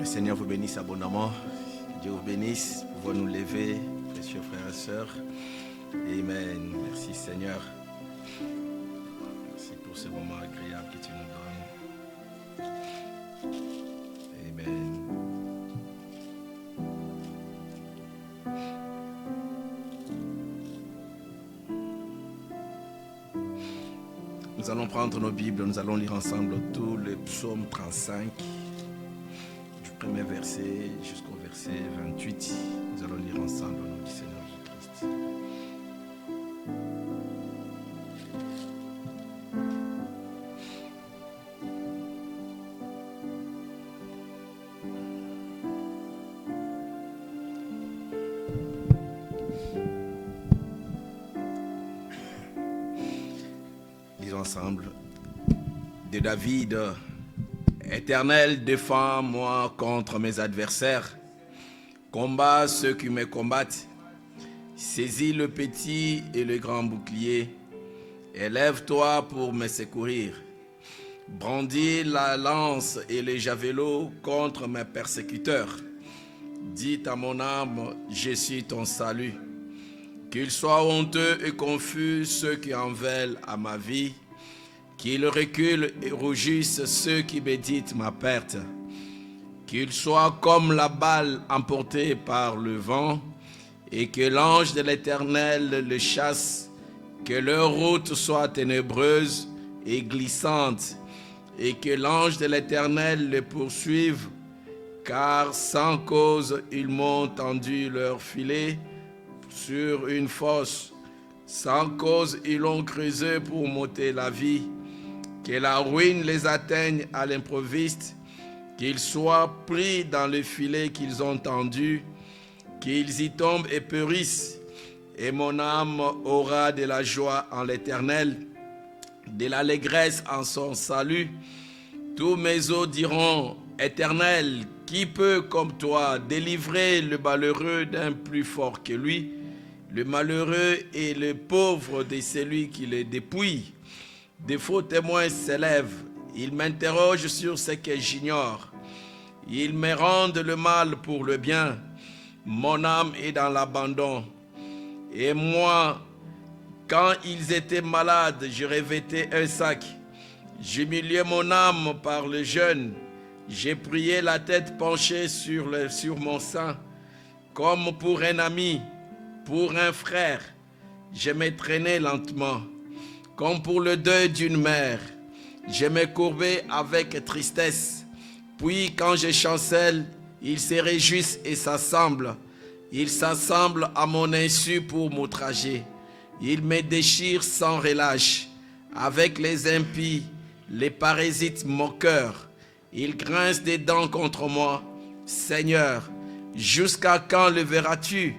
Le Seigneur vous bénisse abondamment. Dieu vous bénisse. Pouvons nous lever, précieux frères et sœurs. Amen. Merci Seigneur. Merci pour ce moment agréable que tu nous donnes. Amen. Nous allons prendre nos Bibles, nous allons lire ensemble tout le psaume 35, du premier verset jusqu'au verset 28. Nous allons lire ensemble au nom du Seigneur Jésus-Christ. Ensemble de David. Éternel, défends-moi contre mes adversaires, combat ceux qui me combattent, saisis le petit et le grand bouclier, élève-toi pour me secourir, brandis la lance et le javelot contre mes persécuteurs, dis à mon âme, je suis ton salut. Qu'ils soient honteux et confus ceux qui en veulent à ma vie, qu'ils reculent et rougissent ceux qui méditent ma perte, qu'ils soient comme la balle emportée par le vent, et que l'ange de l'Éternel le chasse, que leur route soit ténébreuse et glissante, et que l'ange de l'Éternel les poursuive, car sans cause ils m'ont tendu leur filet sur une fosse, sans cause ils l'ont creusé pour m'ôter la vie. Que la ruine les atteigne à l'improviste, qu'ils soient pris dans le filet qu'ils ont tendu, qu'ils y tombent et périssent. Et mon âme aura de la joie en l'Éternel, de l'allégresse en son salut. Tous mes os diront, Éternel, qui peut comme toi délivrer le malheureux d'un plus fort que lui, le malheureux et le pauvre de celui qui le dépouille. Des faux témoins s'élèvent, ils m'interrogent sur ce que j'ignore. Ils me rendent le mal pour le bien. Mon âme est dans l'abandon. Et moi, quand ils étaient malades, je revêtais un sac. J'humiliais mon âme par le jeûne. J'ai prié la tête penchée sur mon sein, comme pour un ami, pour un frère. Je me traînais lentement. Comme pour le deuil d'une mère, je me courbais avec tristesse. Puis quand je chancelle, ils se réjouissent et s'assemblent. Ils s'assemblent à mon insu pour m'outrager. Ils me déchirent sans relâche. Avec les impies, les parasites moqueurs, ils grincent des dents contre moi. Seigneur, jusqu'à quand le verras-tu?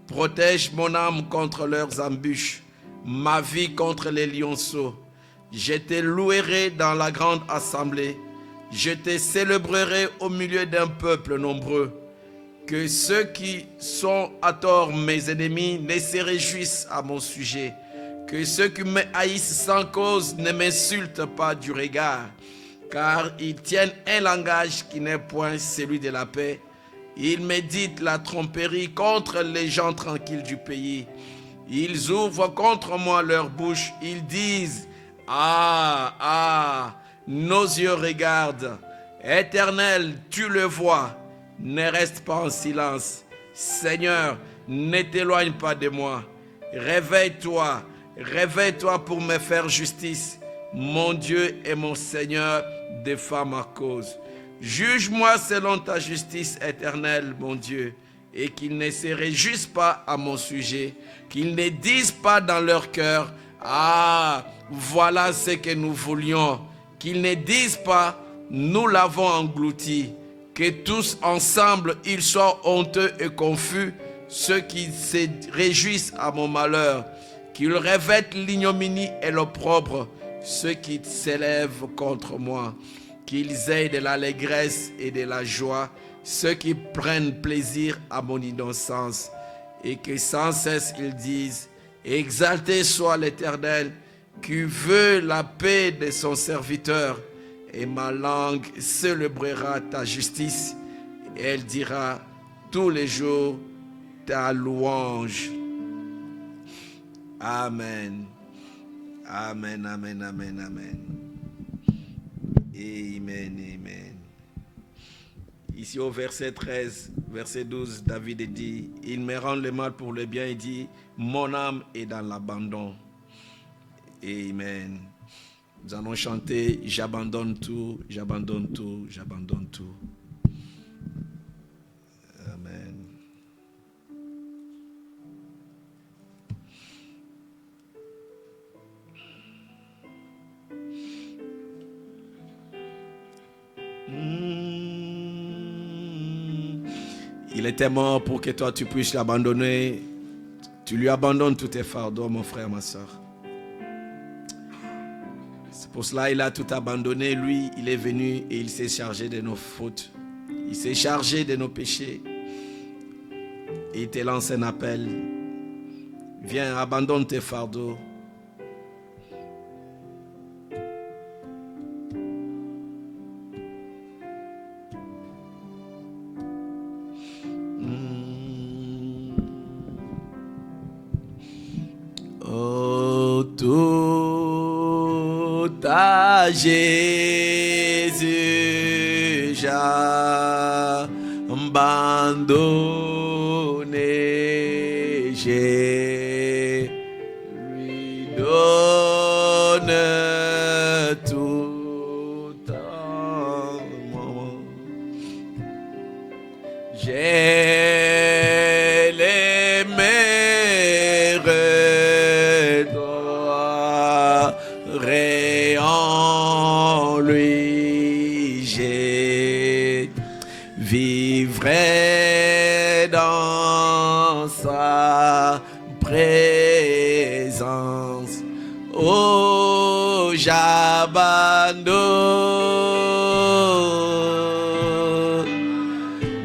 Protège mon âme contre leurs embûches, ma vie contre les lionceaux. Je te louerai dans la grande assemblée. Je te célébrerai au milieu d'un peuple nombreux. Que ceux qui sont à tort mes ennemis ne se réjouissent à mon sujet. Que ceux qui me haïssent sans cause ne m'insultent pas du regard. Car ils tiennent un langage qui n'est point celui de la paix. Ils méditent la tromperie contre les gens tranquilles du pays. Ils ouvrent contre moi leur bouche, ils disent, ah, nos yeux regardent. Éternel, tu le vois, ne reste pas en silence. Seigneur, ne t'éloigne pas de moi. Réveille-toi pour me faire justice. Mon Dieu et mon Seigneur, défends ma cause. Juge-moi selon ta justice éternelle, mon Dieu, et qu'ils ne se réjouissent pas à mon sujet, qu'ils ne disent pas dans leur cœur, ah, voilà ce que nous voulions, qu'ils ne disent pas, nous l'avons englouti, que tous ensemble ils soient honteux et confus, ceux qui se réjouissent à mon malheur, qu'ils revêtent l'ignominie et l'opprobre, ceux qui s'élèvent contre moi, qu'ils aient de l'allégresse et de la joie, ceux qui prennent plaisir à mon innocence, et que sans cesse ils disent, exalté soit l'Éternel, qui veut la paix de son serviteur, et ma langue célébrera ta justice. et elle dira tous les jours ta louange. Amen. Amen, amen, amen, amen. Amen, amen. Ici au verset 13, verset 12, David dit, il me rend le mal pour le bien, il dit, mon âme est dans l'abandon. Amen. Nous allons chanter, j'abandonne tout, j'abandonne tout, j'abandonne tout. Amen. Il était mort pour que toi tu puisses l'abandonner. Tu lui abandonnes tous tes fardeaux, mon frère, ma soeur. C'est pour cela qu'il a tout abandonné. Lui, il est venu et il s'est chargé de nos fautes. Il s'est chargé de nos péchés. Et il te lance un appel. Viens, abandonne tes fardeaux. Tout à Jésus j'abandonné, je lui donne tout en moi. J'ai les en lui, je vivrai dans sa présence. Oh, j'abandonne.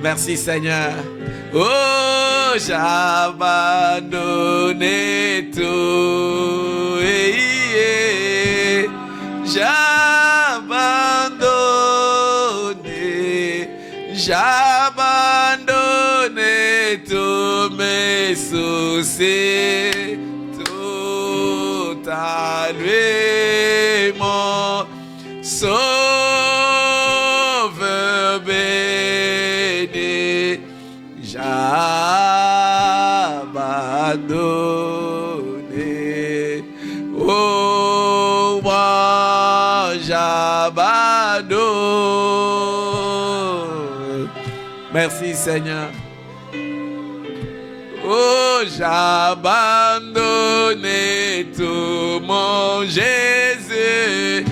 Merci Seigneur. Oh, j'abandonne tout. J'abandonne tous mes soucis, tout à lui, mon sauveur béni. J'abandonne, oh moi j'abandonne. Merci Seigneur. Oh, j'abandonne tout mon Jésus.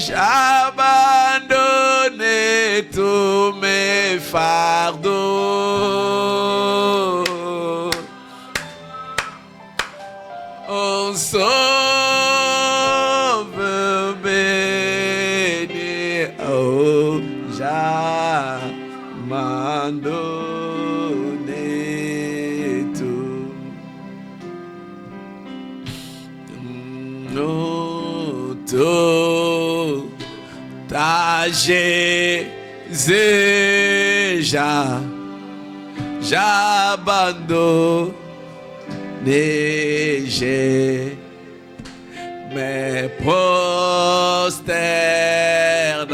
J'abandonne tous mes fardeaux. On sauve béni. Oh, j'abandonne tout. Nous tout à Jésus j'abandonne. Je me prosterne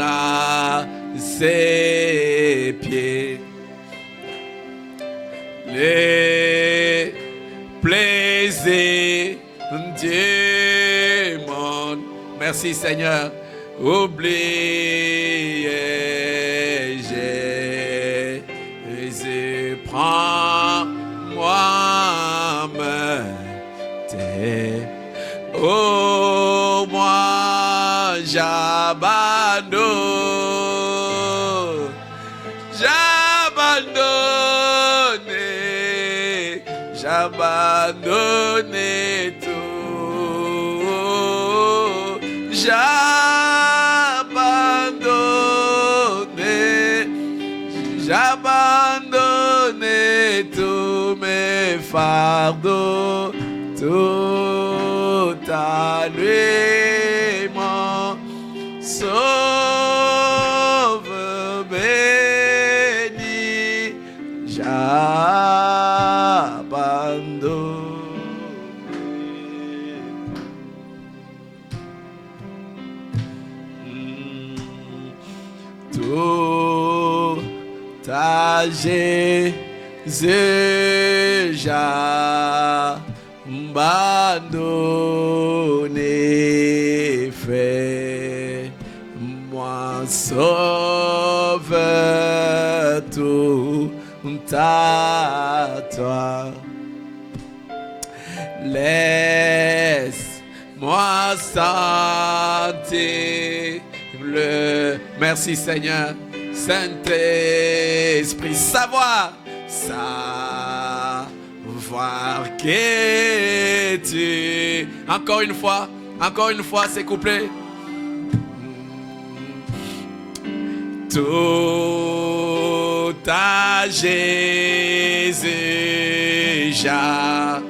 à ses pieds. Les plaisirs du monde, merci Seigneur, oubliez, Jésus prend moi-même. Oh, moi j'abandonne, j'abandonne tout, j'abandonne tous mes fardeaux, tout à lui, mon tout à Jésus j'abandonne, fais-moi sauver tout à toi. Laisse-moi sentir le... Merci Seigneur, Saint-Esprit, savoir que tu... Encore une fois, s'il vous plaît. Tout à Jésus j'abandonne,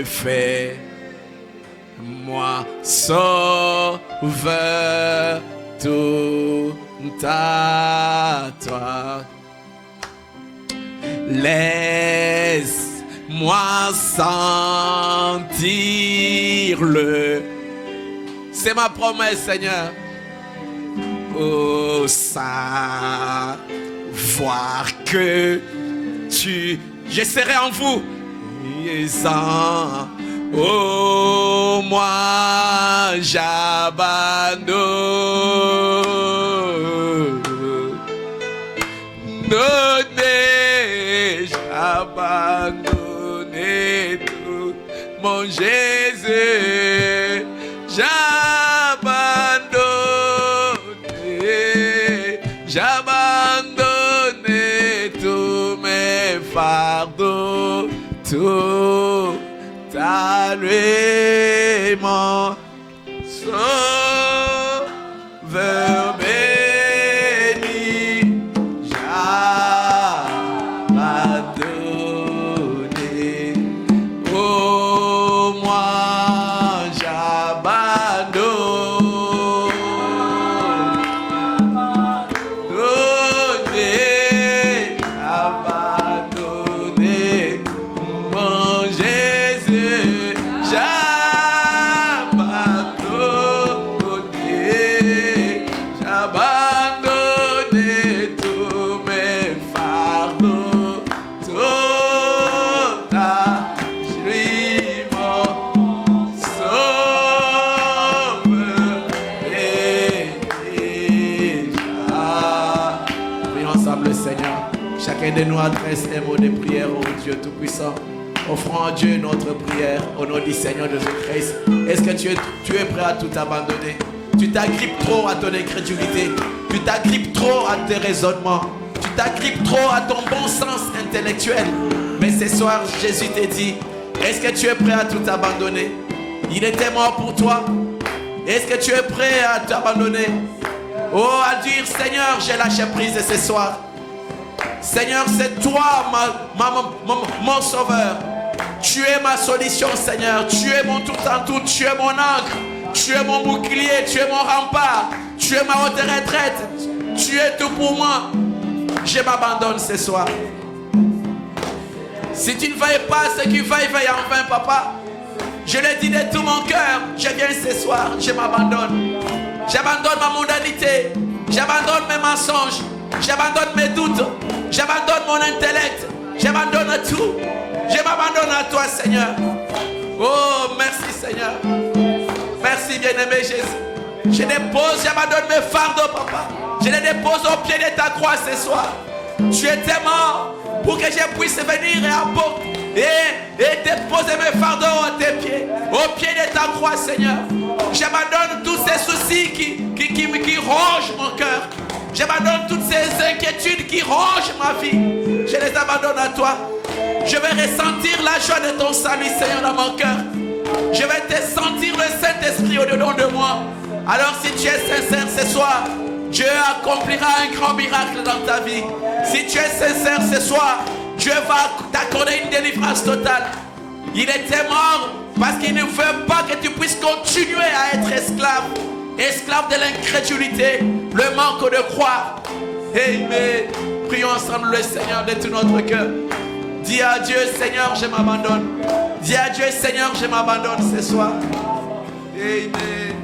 fais-moi sauver tout à toi. Laisse-moi sentir le... C'est ma promesse, Seigneur. Oh, savoir que tu... Je serai en vous. Oh, moi, j'abandonne. J'abandonne tout, mon Jésus. J'abandonne tous mes fardeaux, tout à lui, mon sauveur béni. J'abandonne, oh moi de nous adresse un mot de prière au Dieu Tout-Puissant. Offrons à Dieu notre prière au nom du Seigneur Jésus-Christ. Est-ce que tu es prêt à tout abandonner? Tu t'agrippes trop à ton incrédulité. Tu t'agrippes trop à tes raisonnements. Tu t'agrippes trop à ton bon sens intellectuel. Mais ce soir, Jésus te dit, est-ce que tu es prêt à tout abandonner? Il était mort pour toi. Est-ce que tu es prêt à t'abandonner? Oh, à dire, Seigneur, j'ai lâché prise ce soir. Seigneur, c'est toi mon sauveur. Tu es ma solution, Seigneur. Tu es mon tout en tout. Tu es mon ancre. Tu es mon bouclier. Tu es mon rempart. Tu es ma haute retraite. Tu es tout pour moi. Je m'abandonne ce soir. Si tu ne veilles pas, ce qui veille en vain, papa. Je le dis de tout mon cœur. Je viens ce soir. Je m'abandonne. J'abandonne ma mondanité. J'abandonne mes mensonges. J'abandonne mes doutes. J'abandonne mon intellect. J'abandonne tout. Je m'abandonne à toi, Seigneur. Oh, merci, Seigneur. Merci, bien-aimé Jésus. Je dépose, j'abandonne mes fardeaux, papa. Je les dépose au pied de ta croix ce soir. Tu étais mort pour que je puisse venir et apporter et déposer mes fardeaux à tes pieds. Au pied de ta croix, Seigneur. J'abandonne tous ces soucis qui rongent mon cœur. J'abandonne toutes ces inquiétudes qui rongent ma vie. Je les abandonne à toi. Je vais ressentir la joie de ton salut, Seigneur, dans mon cœur. Je vais te sentir le Saint-Esprit au-dedans de moi. Alors si tu es sincère ce soir, Dieu accomplira un grand miracle dans ta vie. Si tu es sincère ce soir, Dieu va t'accorder une délivrance totale. Il était mort parce qu'il ne veut pas que tu puisses continuer à être esclave. Esclave de l'incrédulité, le manque de croire. Amen. Prions ensemble le Seigneur de tout notre cœur. Dis à Dieu, Seigneur, je m'abandonne. Dis à Dieu, Seigneur, je m'abandonne ce soir. Amen.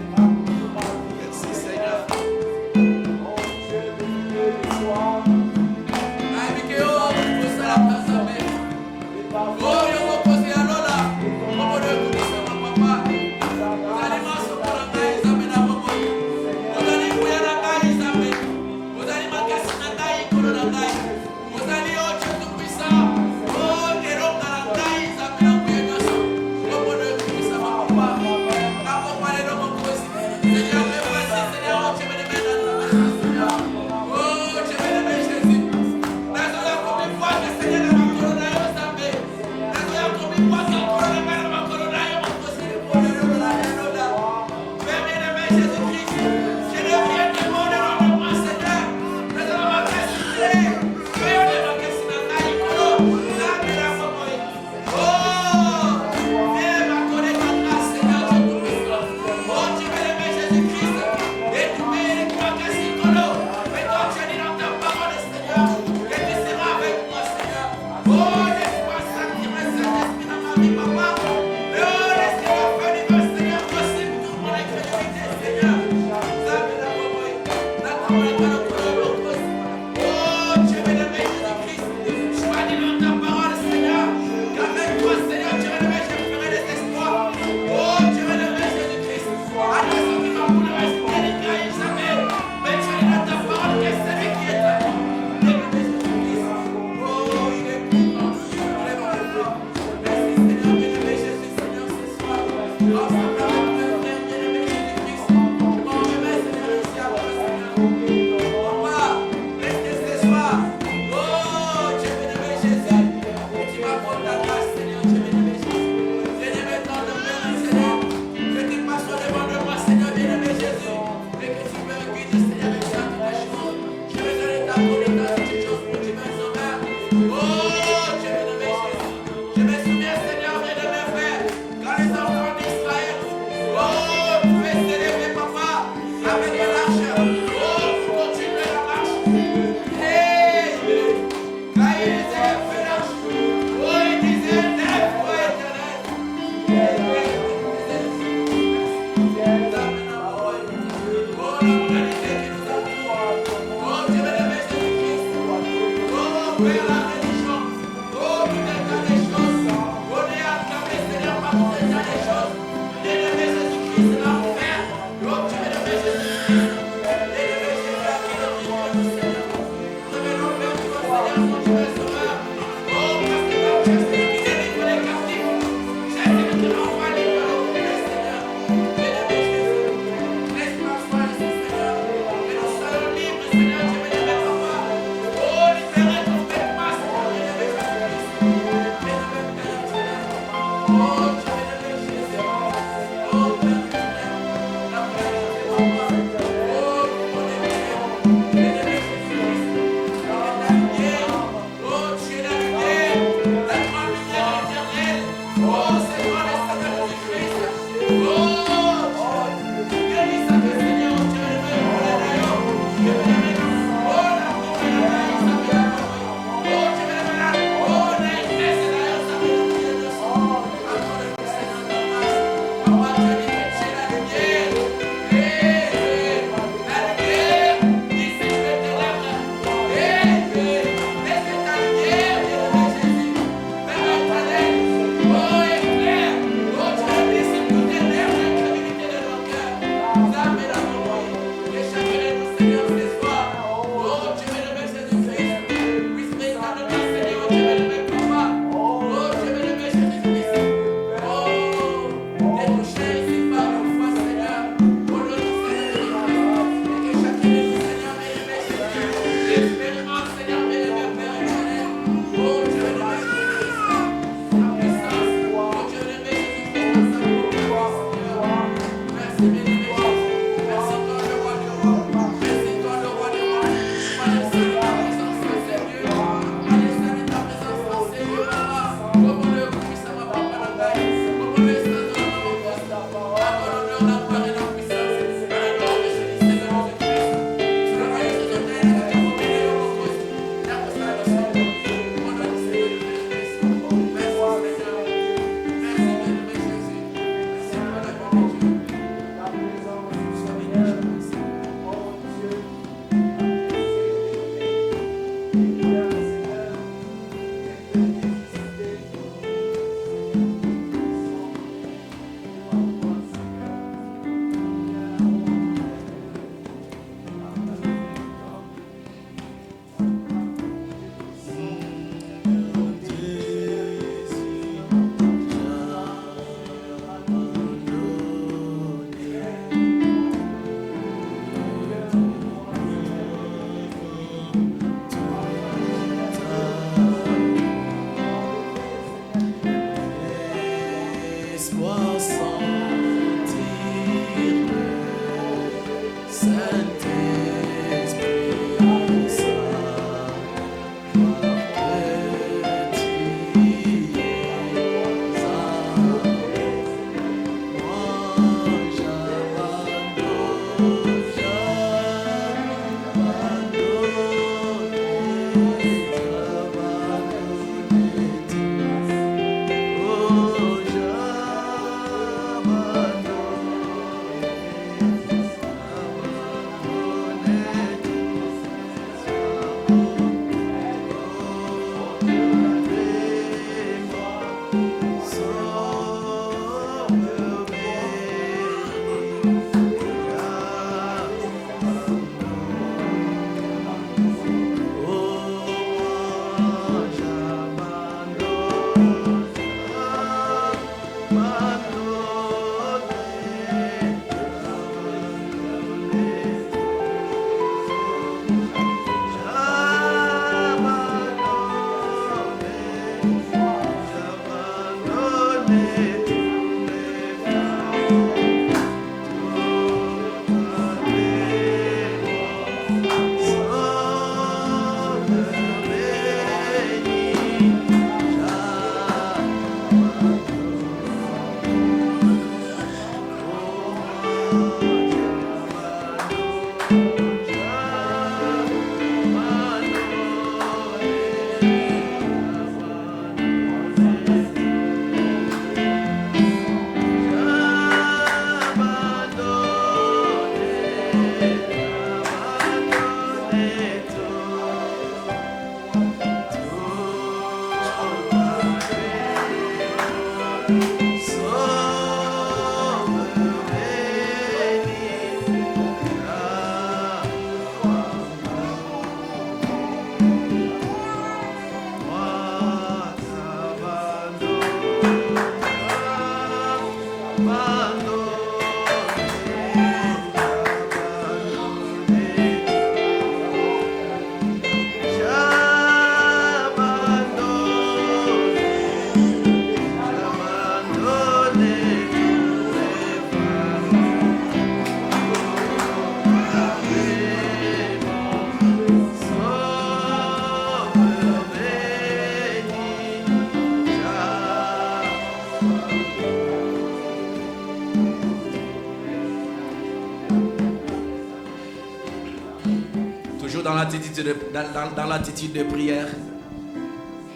Dans l'attitude de prière,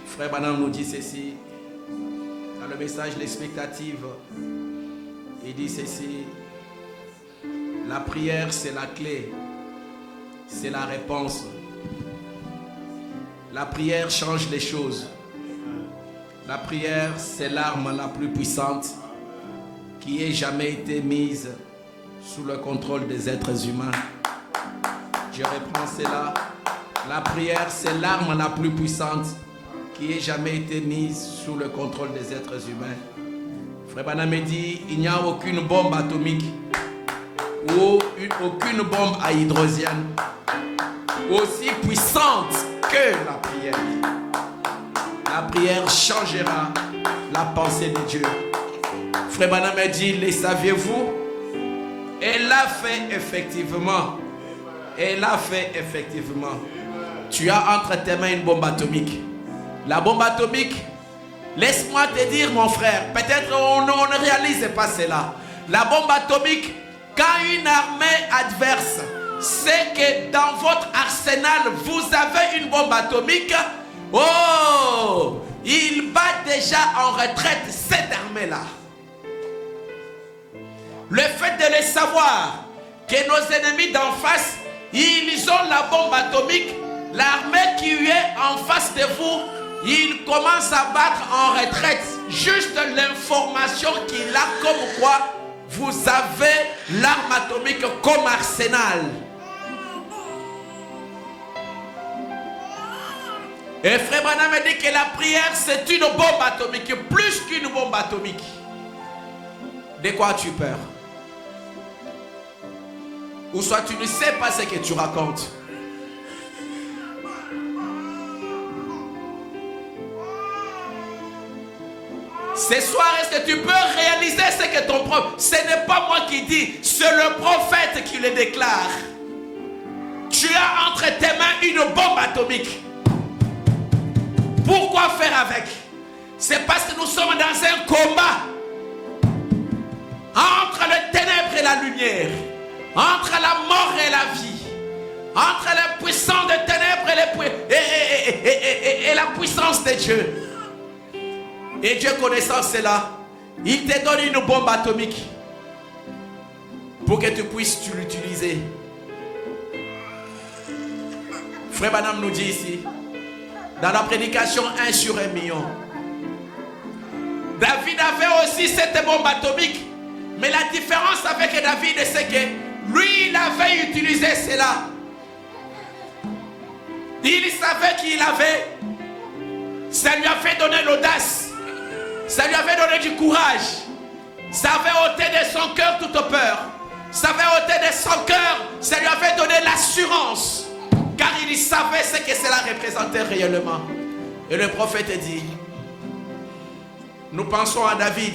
Frère Branham nous dit ceci, dans le message l'expectative, il dit ceci, la prière c'est la clé, c'est la réponse. La prière change les choses. La prière c'est l'arme la plus puissante qui ait jamais été mise sous le contrôle des êtres humains. Je reprends cela. La prière, c'est l'arme la plus puissante qui ait jamais été mise sous le contrôle des êtres humains. Frère Branham dit, il n'y a aucune bombe atomique ou aucune bombe à hydrogène aussi puissante que la prière. La prière changera la pensée de Dieu. Frère Branham dit, les saviez-vous? Elle l'a fait effectivement. Elle l'a fait effectivement. Tu as entre tes mains une bombe atomique. La bombe atomique, laisse-moi te dire mon frère, peut-être on ne réalise pas cela. La bombe atomique, quand une armée adverse sait que dans votre arsenal, vous avez une bombe atomique, oh, il bat déjà en retraite cette armée-là. Le fait de le savoir, que nos ennemis d'en face, ils ont la bombe atomique, l'armée qui est en face de vous, il commence à battre en retraite. Juste l'information qu'il a comme quoi vous avez l'arme atomique comme arsenal. Et Frère Branham dit que la prière c'est une bombe atomique, plus qu'une bombe atomique. De quoi as-tu peur? Ou soit tu ne sais pas ce que tu racontes. Ce soir, est-ce que tu peux réaliser ce que ton prophète... Ce n'est pas moi qui dis, c'est le prophète qui le déclare. Tu as entre tes mains une bombe atomique. Pourquoi faire avec? C'est parce que nous sommes dans un combat entre les ténèbres et la lumière, entre la mort et la vie, entre les puissants des ténèbres et la puissance de Dieu. Et Dieu connaissant cela, il te donne une bombe atomique pour que tu puisses l'utiliser. Frère Branham nous dit ici, dans la prédication 1 sur 1 million, David avait aussi cette bombe atomique, mais la différence avec David, c'est que lui, il avait utilisé cela. Il savait qu'il avait, ça lui a fait donner l'audace. Ça lui avait donné du courage. Ça avait ôté de son cœur toute peur. Ça avait ôté de son cœur. Ça lui avait donné l'assurance. Car il savait ce que cela représentait réellement. Et le prophète dit, nous pensons à David,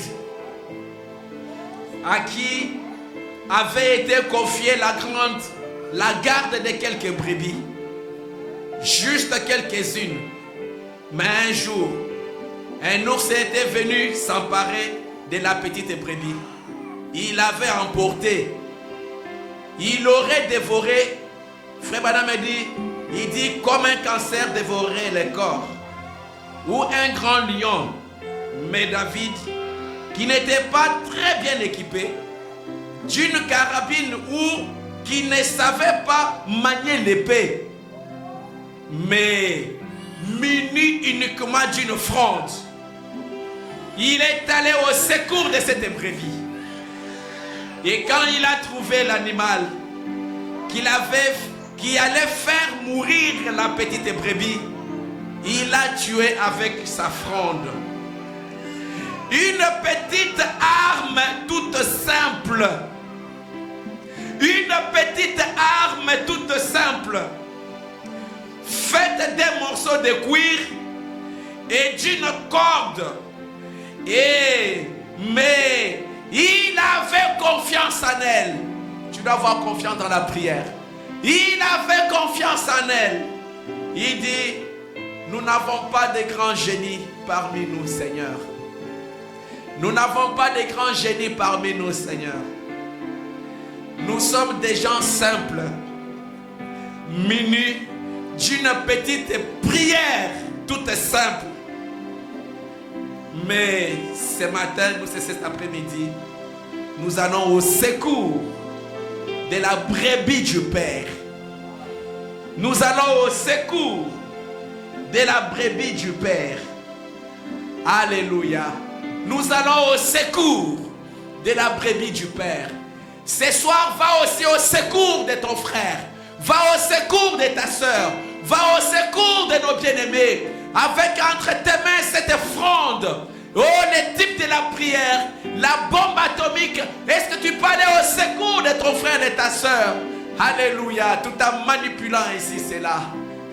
à qui avait été confiée la garde de quelques brebis. Juste quelques-unes. Mais un jour, un ours était venu s'emparer de la petite brebis. Il l'avait emporté. Il aurait dévoré. Frère Branham dit, il dit comme un cancer dévorait le corps. Ou un grand lion. Mais David, qui n'était pas très bien équipé, d'une carabine ou qui ne savait pas manier l'épée, mais muni uniquement d'une fronde, il est allé au secours de cette brebis. Et quand il a trouvé l'animal qui allait faire mourir la petite brebis, il l'a tué avec sa fronde. Une petite arme tout simple. Une petite arme toute simple. Faite d'un morceau de cuir et d'une corde. Mais il avait confiance en elle. Tu dois avoir confiance dans la prière. Il avait confiance en elle. Il dit, nous n'avons pas de grands génies parmi nous, Seigneur. Nous n'avons pas de grands génies parmi nous, Seigneur. Nous sommes des gens simples, munis d'une petite prière toute simple. Mais ce matin, cet après-midi, nous allons au secours de la brebis du Père. Nous allons au secours de la brebis du Père. Alléluia. Nous allons au secours de la brebis du Père. Ce soir, va aussi au secours de ton frère. Va au secours de ta soeur. Va au secours de nos bien-aimés. Avec entre tes mains cette fronde. Oh, le type de la prière, la bombe atomique. Est-ce que tu peux aller au secours de ton frère et de ta soeur? Alléluia. Tout en manipulant ici, c'est là.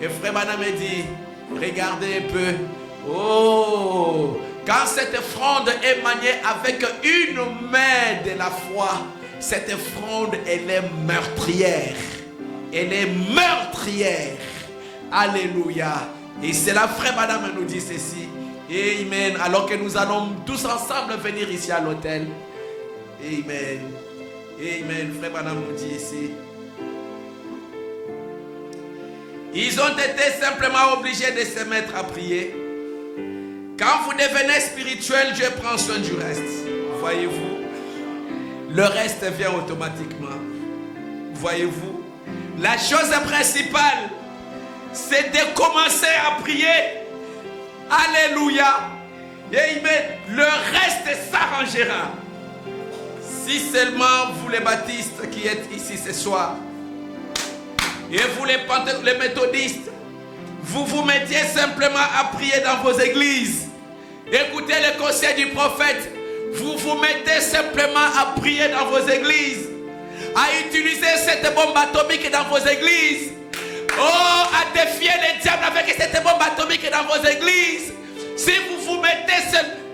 Et frère Branham me dit, regardez un peu. Oh, quand cette fronde est maniée avec une main de la foi, cette fronde, elle est meurtrière. Elle est meurtrière. Alléluia. Et c'est là, frère Branham nous dit ceci. Amen. Alors que nous allons tous ensemble venir ici à l'hôtel. Amen. Amen. Frère Branham nous dit ici. Ils ont été simplement obligés de se mettre à prier. Quand vous devenez spirituel, Dieu prend soin du reste. Voyez-vous? Le reste vient automatiquement. Voyez-vous? La chose principale, c'est de commencer à prier. Alléluia. Amen. Le reste s'arrangera. Si seulement vous les baptistes qui êtes ici ce soir, et vous les méthodistes, vous vous mettiez simplement à prier dans vos églises. Écoutez le conseil du prophète. Vous vous mettez simplement à prier dans vos églises, à utiliser cette bombe atomique dans vos églises. Oh, à défier les diables avec cette bombe atomique dans vos églises. Si vous vous mettez,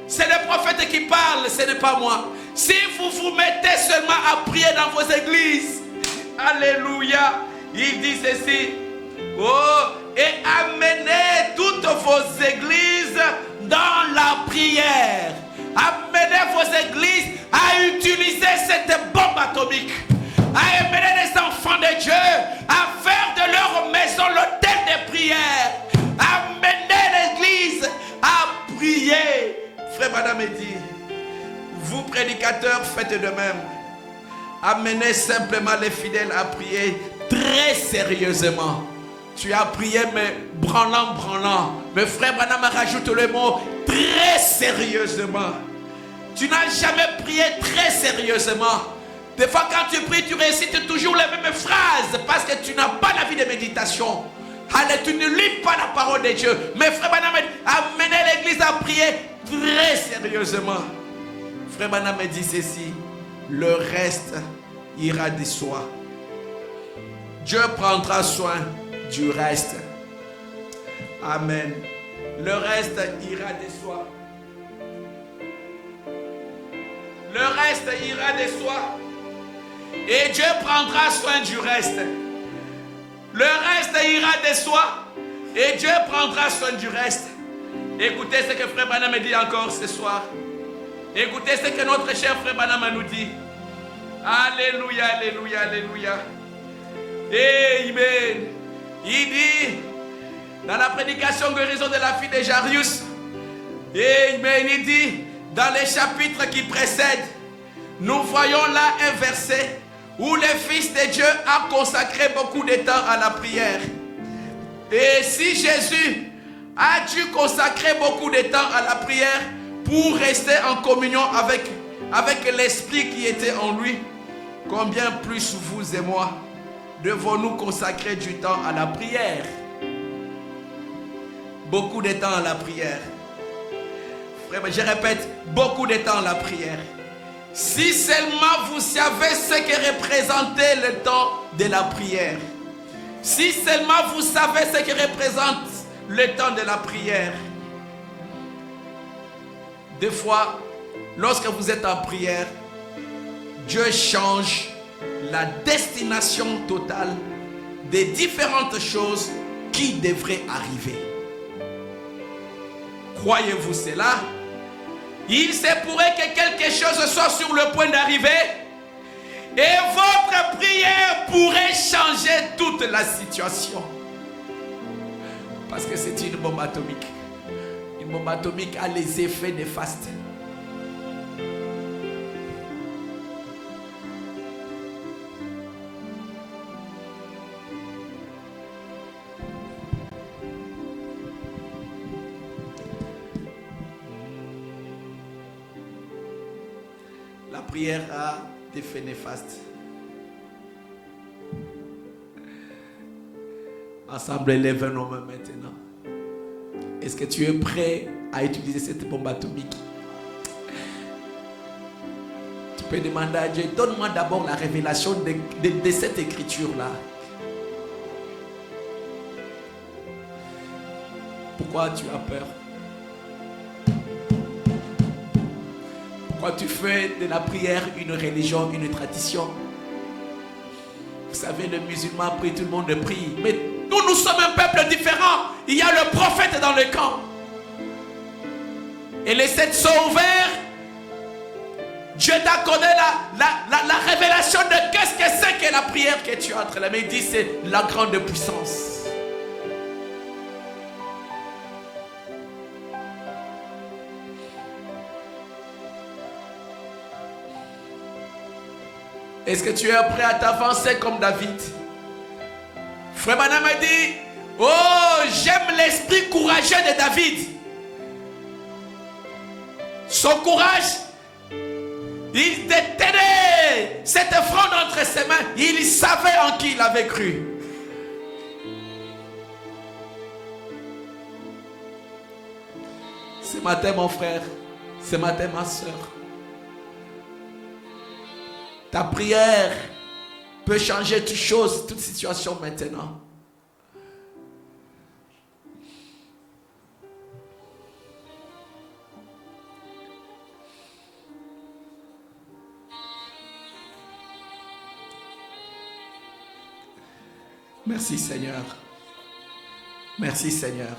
c'est le prophète qui parle, ce n'est pas moi. Si vous vous mettez seulement à prier dans vos églises, alléluia, il dit ceci. Oh, et amenez toutes vos églises dans la prière. Amenez vos églises à utiliser cette bombe atomique. À amener les enfants de Dieu à faire de leur maison l'autel de prière. Amenez l'église à prier. Frère Madame dit, vous prédicateurs faites de même. Amenez simplement les fidèles à prier très sérieusement. Tu as prié mais branlant. Mais frère Branham rajoute le mot très sérieusement. Tu n'as jamais prié très sérieusement. Des fois quand tu pries, tu récites toujours les mêmes phrases parce que tu n'as pas la vie de méditation. Allez, tu ne lis pas la parole de Dieu. Mais frère Branham amenez l'église à prier très sérieusement. Frère Branham dit ceci, le reste ira de soi. Dieu prendra soin du reste. Amen. Le reste ira de soi. Le reste ira de soi. Et Dieu prendra soin du reste. Le reste ira de soi. Et Dieu prendra soin du reste. Écoutez ce que frère Branham me dit encore ce soir. Écoutez ce que notre cher frère Branham nous dit. Alléluia, alléluia, alléluia. Amen. Il dit dans la prédication guérison de la fille de Jairus. Amen. Il dit dans les chapitres qui précèdent, nous voyons là un verset où le Fils de Dieu a consacré beaucoup de temps à la prière. Et si Jésus a dû consacrer beaucoup de temps à la prière pour rester en communion avec l'Esprit qui était en lui, combien plus vous et moi devons-nous consacrer du temps à la prière? Beaucoup de temps à la prière. Frère, je répète, beaucoup de temps à la prière. Si seulement vous savez ce que représentait le temps de la prière. Si seulement vous savez ce que représente le temps de la prière. Des fois, lorsque vous êtes en prière, Dieu change la destination totale des différentes choses qui devraient arriver. Croyez-vous cela? Il se pourrait que quelque chose soit sur le point d'arriver et votre prière pourrait changer toute la situation. Parce que c'est une bombe atomique. Une bombe atomique a les effets néfastes. La prière a des effets néfastes. Ensemble, élève-nous maintenant. Est-ce que tu es prêt à utiliser cette bombe atomique? Tu peux demander à Dieu, donne-moi d'abord la révélation de cette écriture-là. Pourquoi tu as peur? Pourquoi tu fais de la prière une religion, une tradition? Vous savez, le musulman prie, tout le monde prie. Mais nous sommes un peuple différent. Il y a le prophète dans le camp. Et les 7 sont ouverts. Dieu t'a accordé la révélation de qu'est-ce que c'est que la prière que tu as entre les mains. Il dit c'est la grande puissance. Est-ce que tu es prêt à t'avancer comme David? Frère Branham a dit, oh, j'aime l'esprit courageux de David. Son courage, il détenait cette fronde entre ses mains. Il savait en qui il avait cru. Ce matin, mon frère, ce matin, ma soeur, ta prière peut changer toute chose, toute situation maintenant. Merci Seigneur. Merci Seigneur.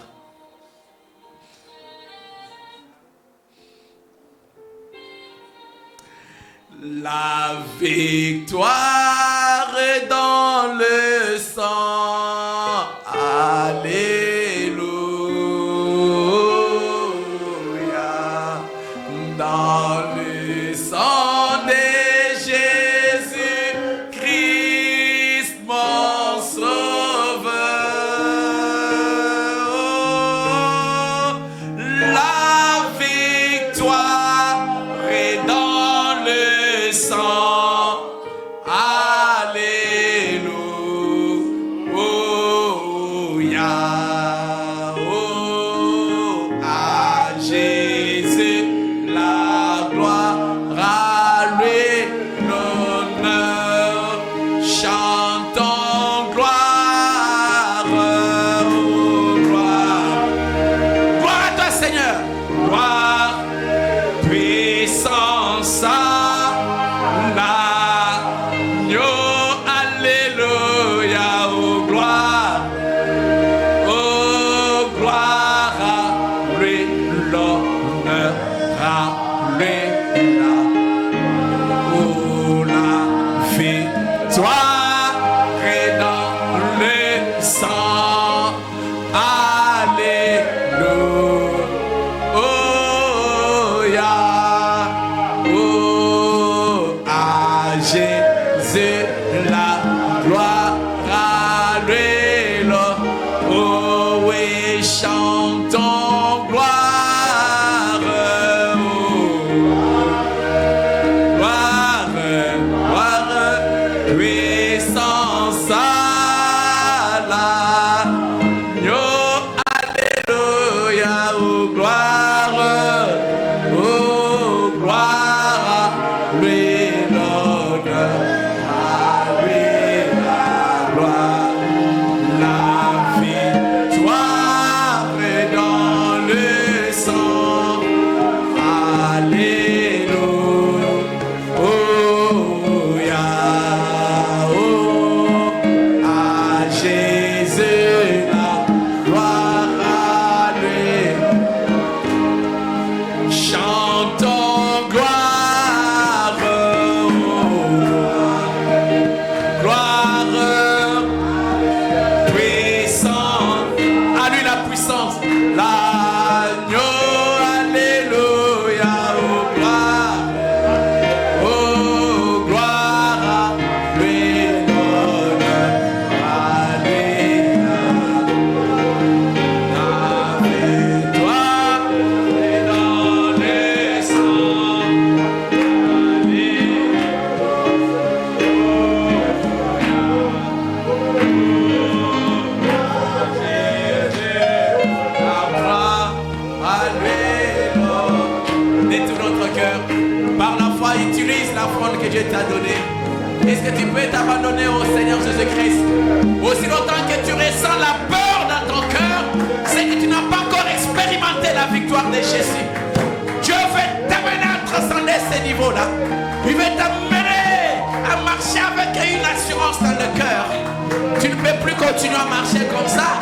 La victoire est dans le sang. Alléluia. Dans le sang de Jésus-Christ, mon sauveur. La victoire est dans le sang. Alléluia. Oh, à Jésus la gloire, à lui l'honneur. Chantons gloire, oh, gloire. Gloire à toi Seigneur. Gloire, puissance à l'agneau. Alléluia, oh gloire. Oh gloire à lui l'honneur, à lui la, oh la victoire est dans le sang. Alléluia. Oh, à Jésus la gloire, à lui l'honneur. Oh oui, chantons gloire, oh, gloire, gloire, oui. t'a donné. Est-ce que tu peux t'abandonner au Seigneur Jésus-Christ? Aussi longtemps que tu ressens la peur dans ton cœur, c'est que tu n'as pas encore expérimenté la victoire de Jésus. Dieu veut t'amener à transcender ces niveaux-là. Il veut t'amener à marcher avec une assurance dans le cœur. Tu ne peux plus continuer à marcher comme ça.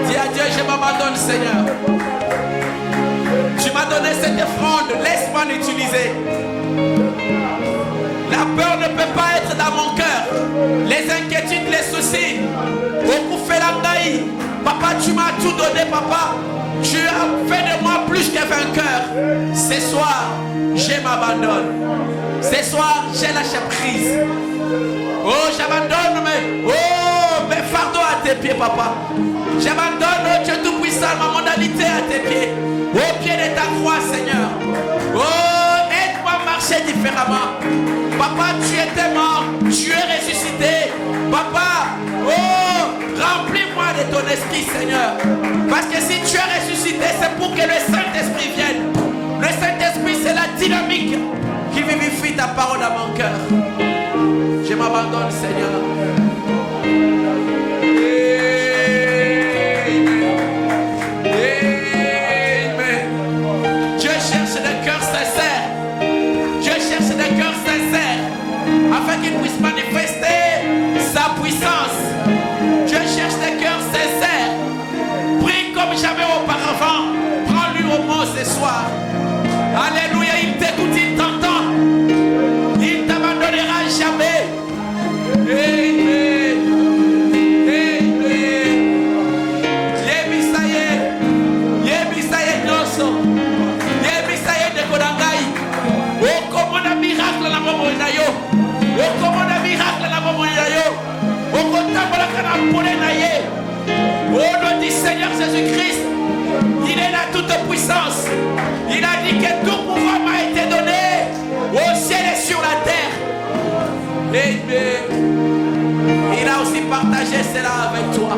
Dis à Dieu, je m'abandonne, Seigneur. Tu m'as donné cette offrande, laisse-moi l'utiliser. La peur ne peut pas être dans mon cœur. Les inquiétudes, les soucis. Beaucoup fait la naïe. Papa, tu m'as tout donné, papa. Tu as fait de moi plus que vainqueur. Ce soir, je m'abandonne. Ce soir, j'ai lâché prise. Oh, j'abandonne mes fardeaux à tes pieds, papa. J'abandonne, oh Dieu Tout-Puissant, ma modalité à tes pieds. Au pied de ta croix, Seigneur. Oh, aide-moi à marcher différemment. Papa, tu étais mort, tu es ressuscité. Papa, oh, remplis-moi de ton esprit, Seigneur. Parce que si tu es ressuscité, c'est pour que le Saint-Esprit vienne. Le Saint-Esprit, c'est la dynamique qui vivifie ta parole dans mon cœur. Je m'abandonne, Seigneur. Afin qu'il puisse manifester sa puissance. Dieu cherche des cœurs sincères. Prie comme jamais auparavant. Prends-lui au mot ce soir. Alléluia, il t'écoute, il t'entend. Il ne t'abandonnera jamais. Amen. Amen. Yebisaye. Yebisaye Nyoso. Yebisaye de Kodangai. Oh, comme on a miracle dans la maman de yo. Oh, comme on a miracle dans la maman de yo. Oh, comme on a miracle au nom du Seigneur Jésus-Christ, il est la toute puissance. Il a dit que tout pouvoir m'a été donné au ciel et sur la terre. Amen. Il a aussi partagé cela avec toi.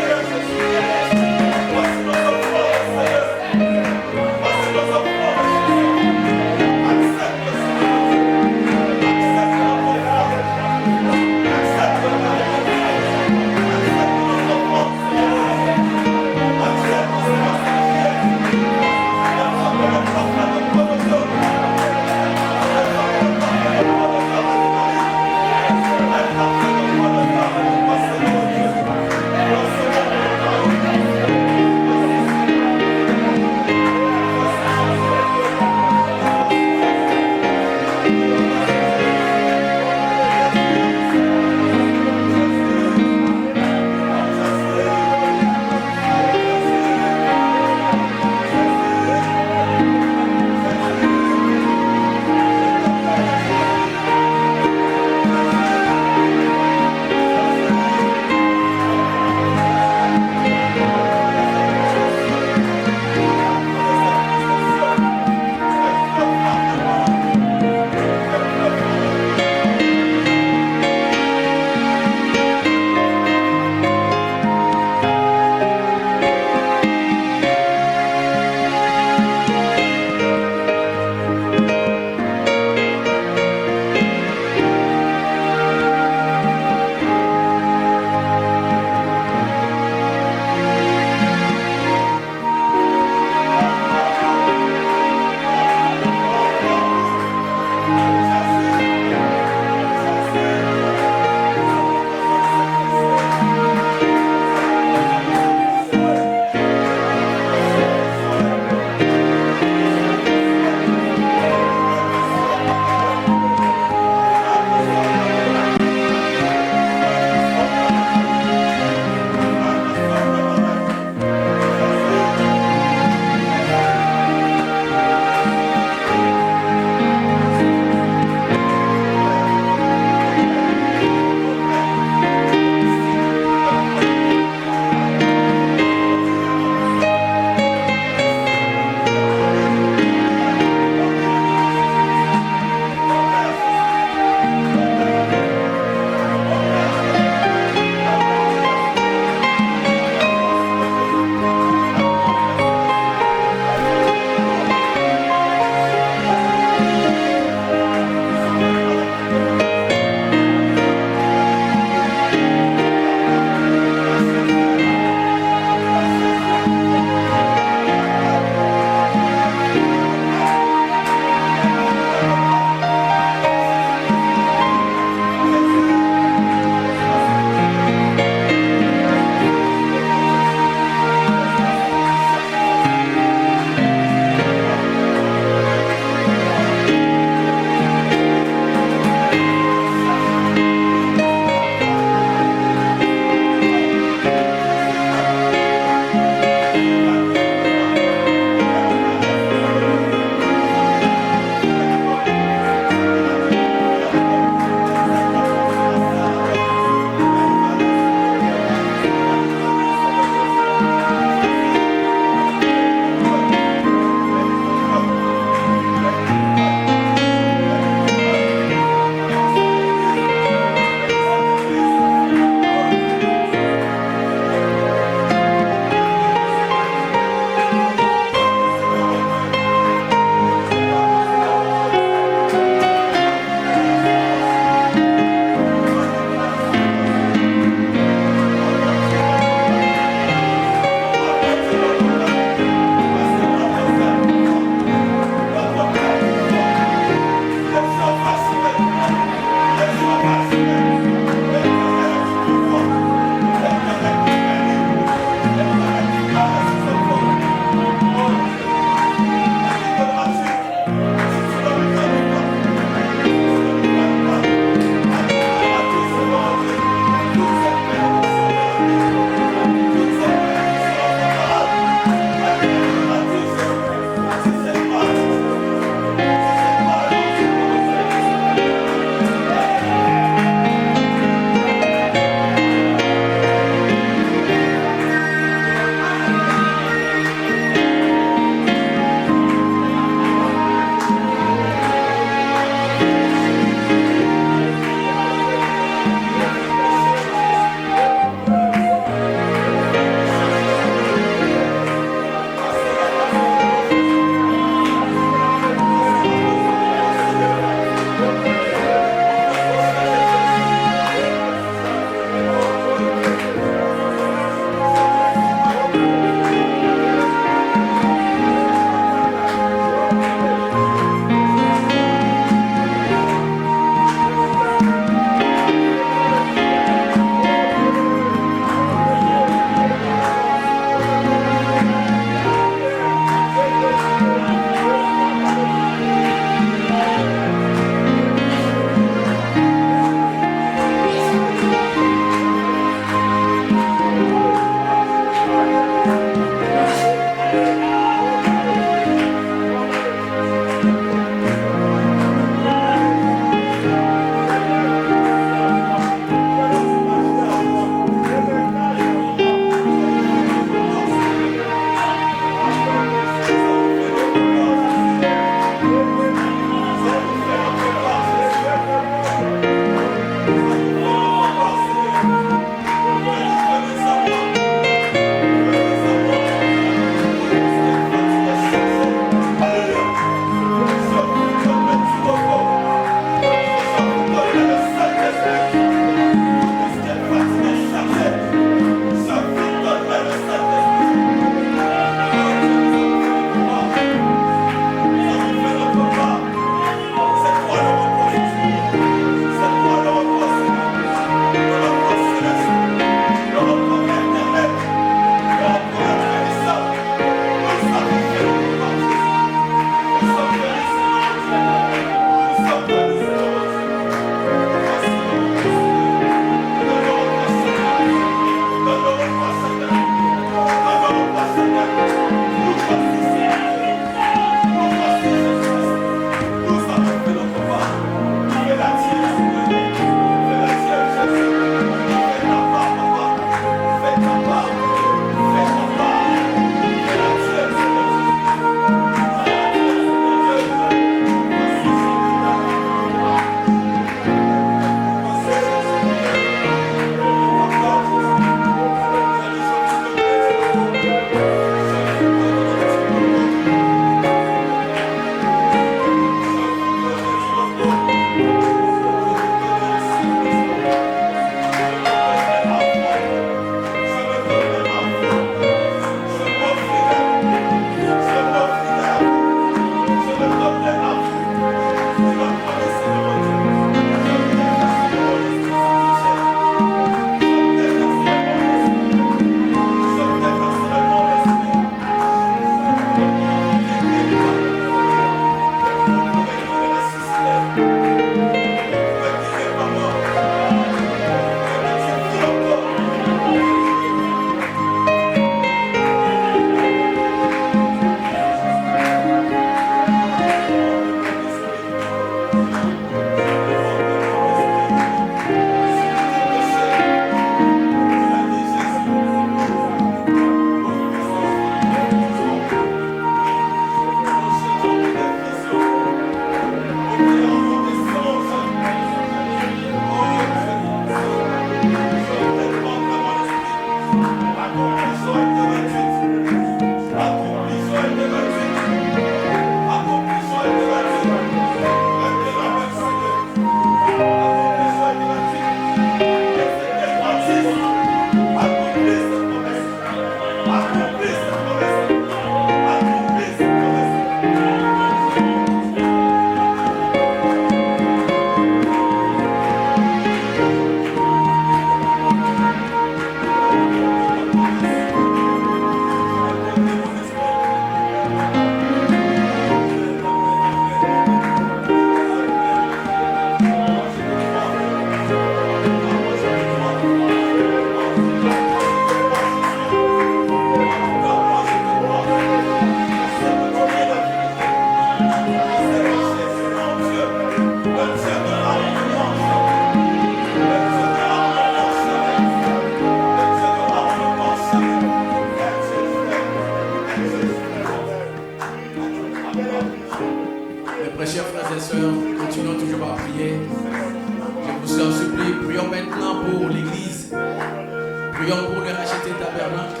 Prions pour le racheter tabernacle.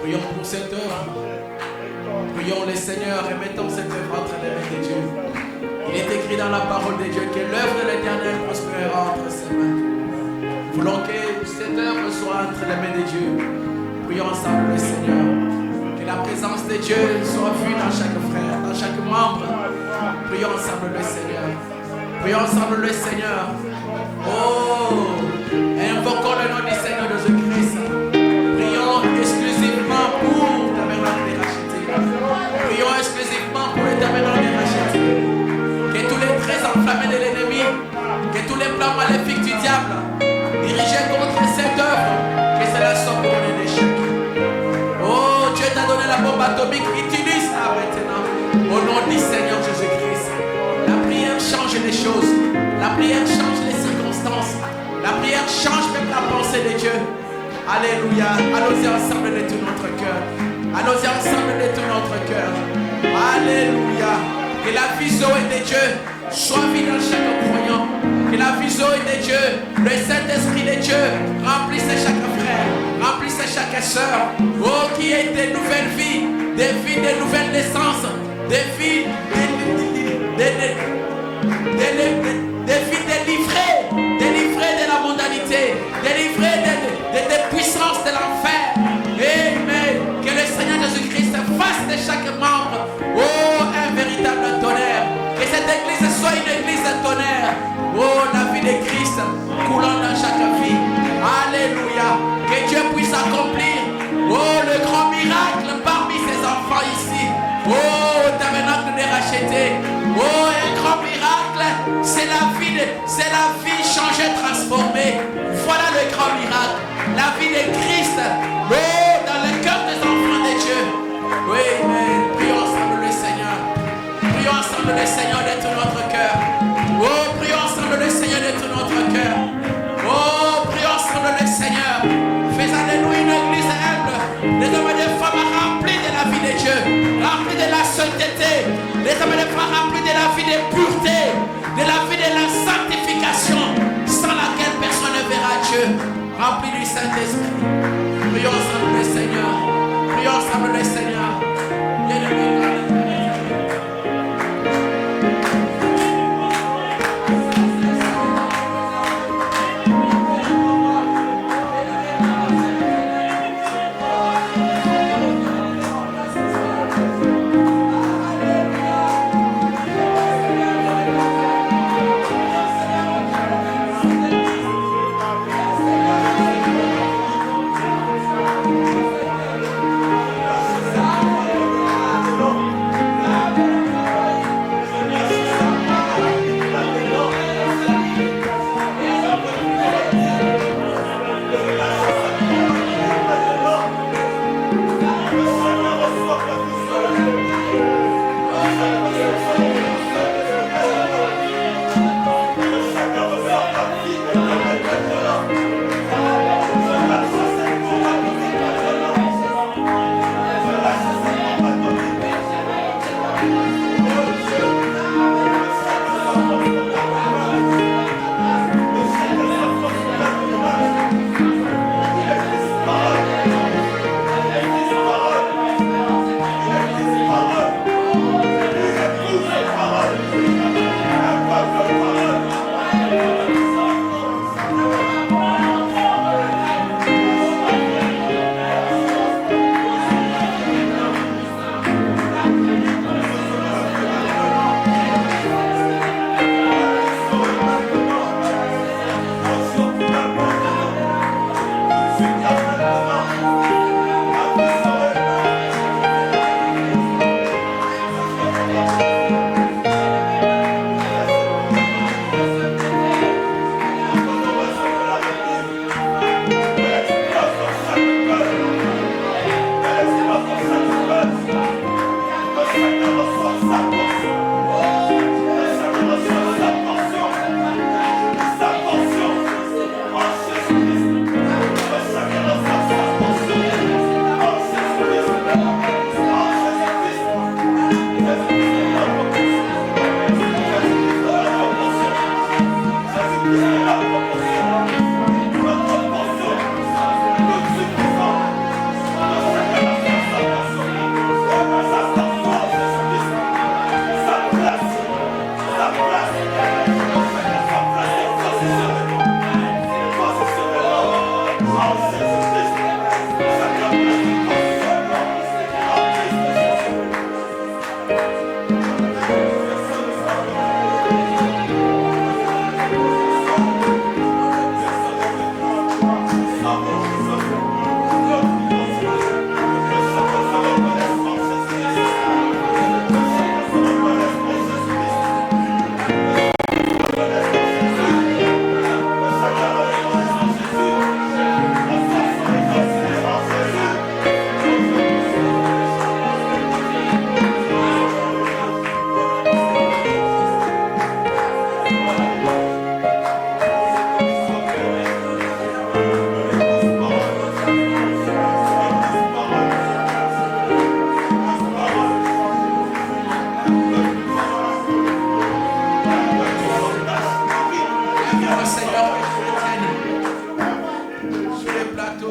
Prions pour cette œuvre. Prions le Seigneur et mettons cette œuvre entre les mains de Dieu. Il est écrit dans la parole de Dieu que l'œuvre de l'Éternel prospérera entre ses mains. Voulons que cette œuvre soit entre les mains de Dieu. Prions ensemble le Seigneur. Que la présence de Dieu soit vue dans chaque frère, dans chaque membre. Prions ensemble le Seigneur. Prions ensemble le Seigneur. Oh, invoquons le nom du Seigneur Jésus-Christ. Prions exclusivement pour le tabernacle des rachetés. Prions exclusivement pour le tabernacle des rachetés. Que tous les traits enflammés de l'ennemi, que tous les plans maléfiques du diable dirigés contre cette œuvre, que cela soit pour un échec. Oh, Dieu t'a donné la bombe atomique, utilise-la maintenant. Au nom du Seigneur Jésus-Christ. La prière change les choses. La prière change les circonstances. La prière change même la pensée de Dieu. Alléluia. Allons-y ensemble de tout notre cœur. Allons-y ensemble de tout notre cœur. Alléluia. Que la vie Zoé de Dieu soit vie dans chaque croyant. Que la vie Zoé de Dieu, le Saint-Esprit de Dieu, remplisse chaque frère, remplisse chaque soeur. Oh, qui est des nouvelles vies, des nouvelles naissances, des vies délivrées de la mondanité, délivrées des puissances de l'enfer. Amen. Que le Seigneur Jésus-Christ fasse de chaque membre, oh, un véritable tonnerre. Que cette église soit une église de tonnerre. Oh, la vie de Christ coulant dans chaque vie. Alléluia. Que Dieu puisse accomplir, oh, le grand miracle parmi ses enfants ici. Oh, tabernacle des rachetés. Oh, un grand miracle. C'est la vie changée, transformée. Voilà le grand miracle. La vie de Christ. Oh, dans le cœur des enfants de Dieu. Oui, mais prions ensemble le Seigneur. Prions ensemble le Seigneur de tout notre cœur. Oh, prions ensemble le Seigneur de tout notre cœur. Oh, prions ensemble le Seigneur. Faisons de nous une église humble. Des hommes et des femmes remplis de la vie de Dieu. Remplis de la sainteté. Des hommes et des femmes remplis de la vie de pureté. De la vie de la sanctification. Sans laquelle personne ne verra Dieu. Remplis du Saint-Esprit. Prions ensemble le Seigneur. Prions ensemble le Seigneur.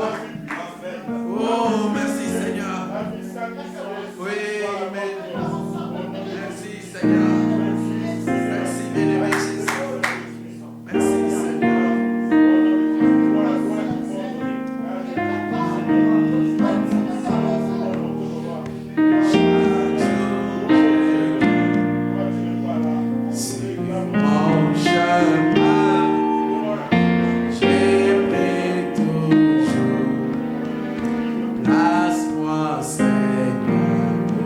Oh, merci Seigneur. Oui, Amen. Merci Seigneur. Merci bien-aimé Jésus. Merci Seigneur. Place-moi, Seigneur.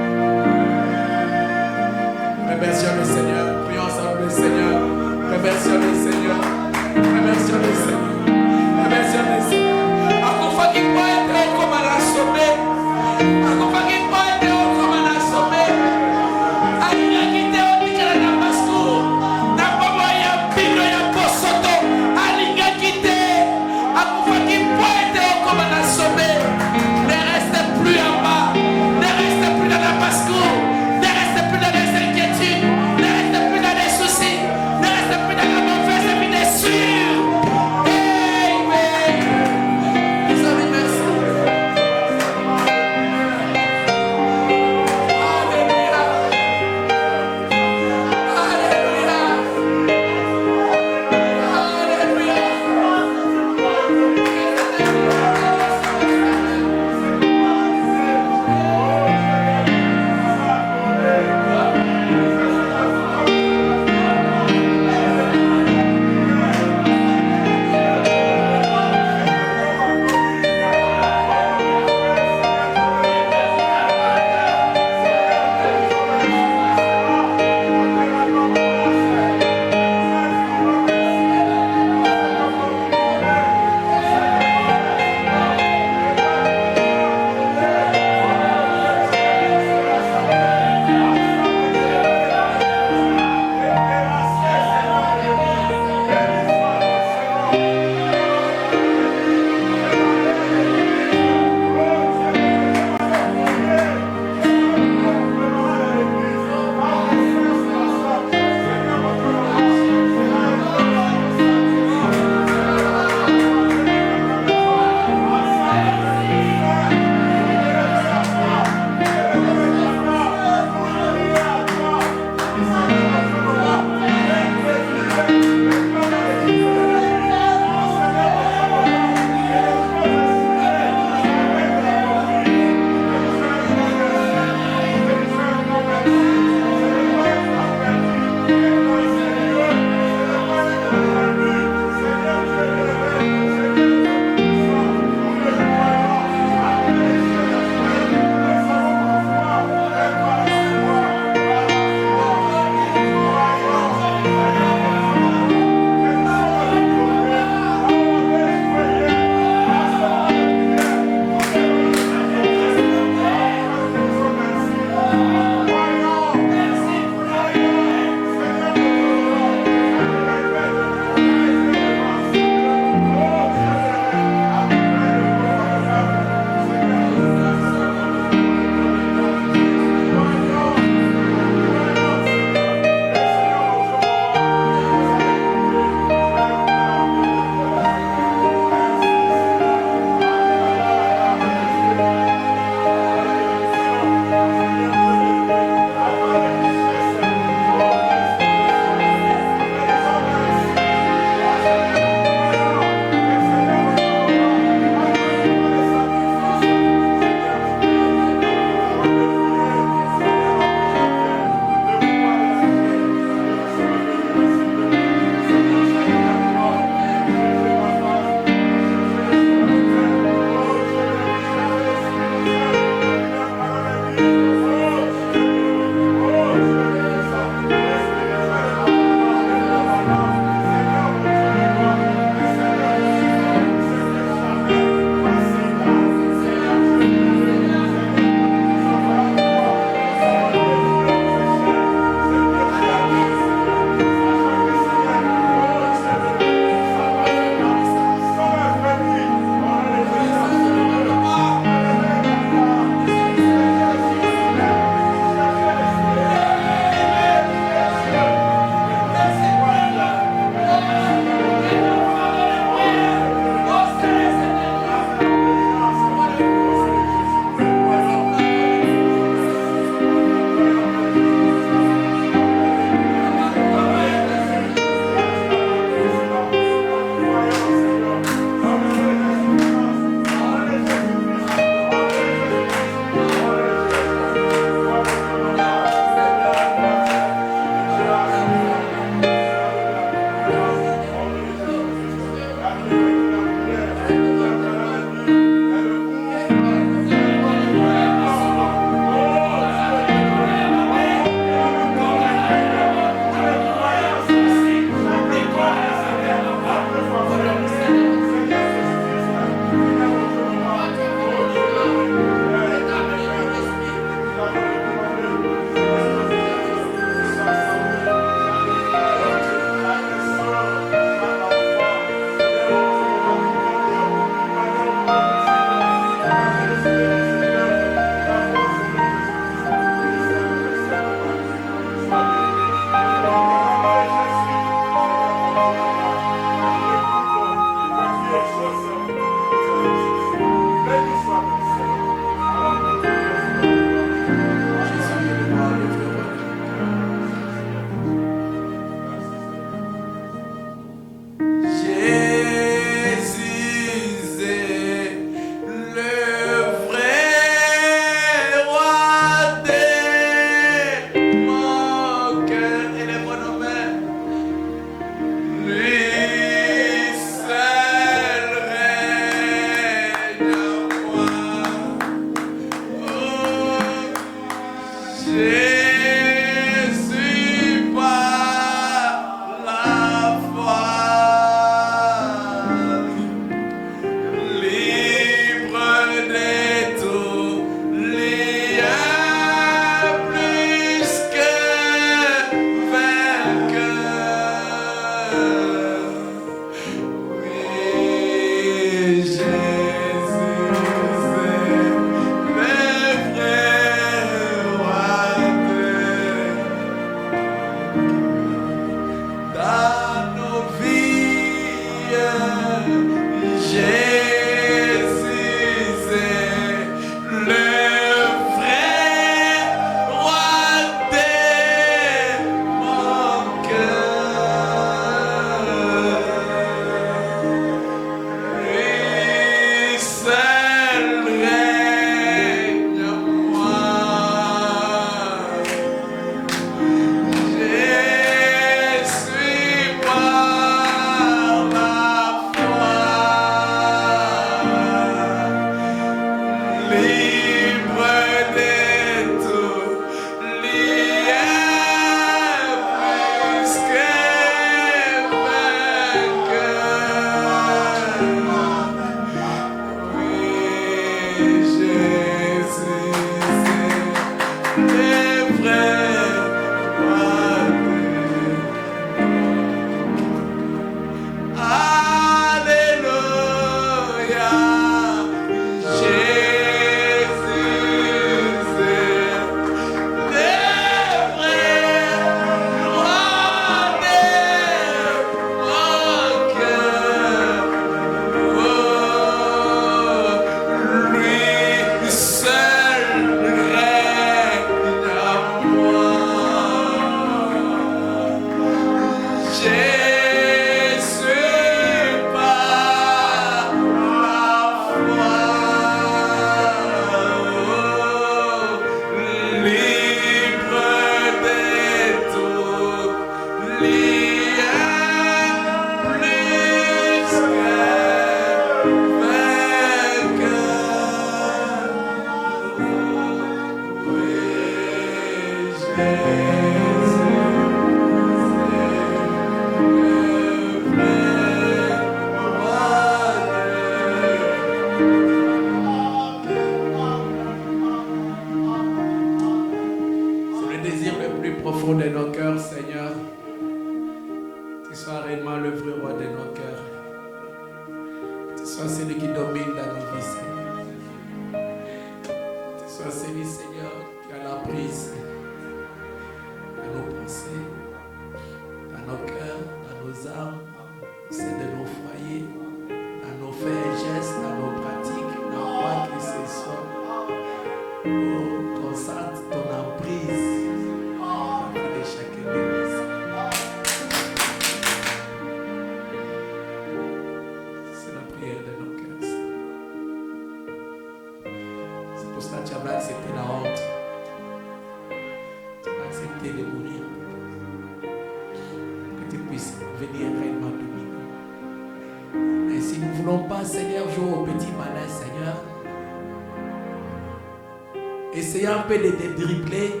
De dédribler,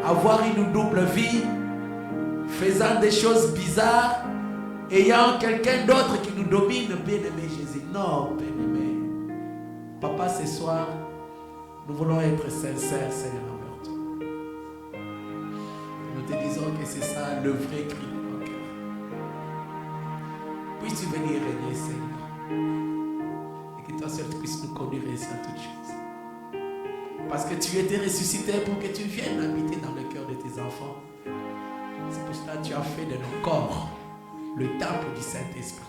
avoir une double vie, faisant des choses bizarres, ayant quelqu'un d'autre qui nous domine, bien-aimé Jésus. Non, bien-aimé. Papa, ce soir, nous voulons être sincères, Seigneur, envers toi. Nous te disons que c'est ça le vrai cri de nos cœurs. Puisses-tu venir régner, Seigneur, et que toi seul puisses nous conduire ici à toutes choses. Parce que tu étais ressuscité pour que tu viennes habiter dans le cœur de tes enfants. C'est pour cela que tu as fait de nos corps le temple du Saint-Esprit.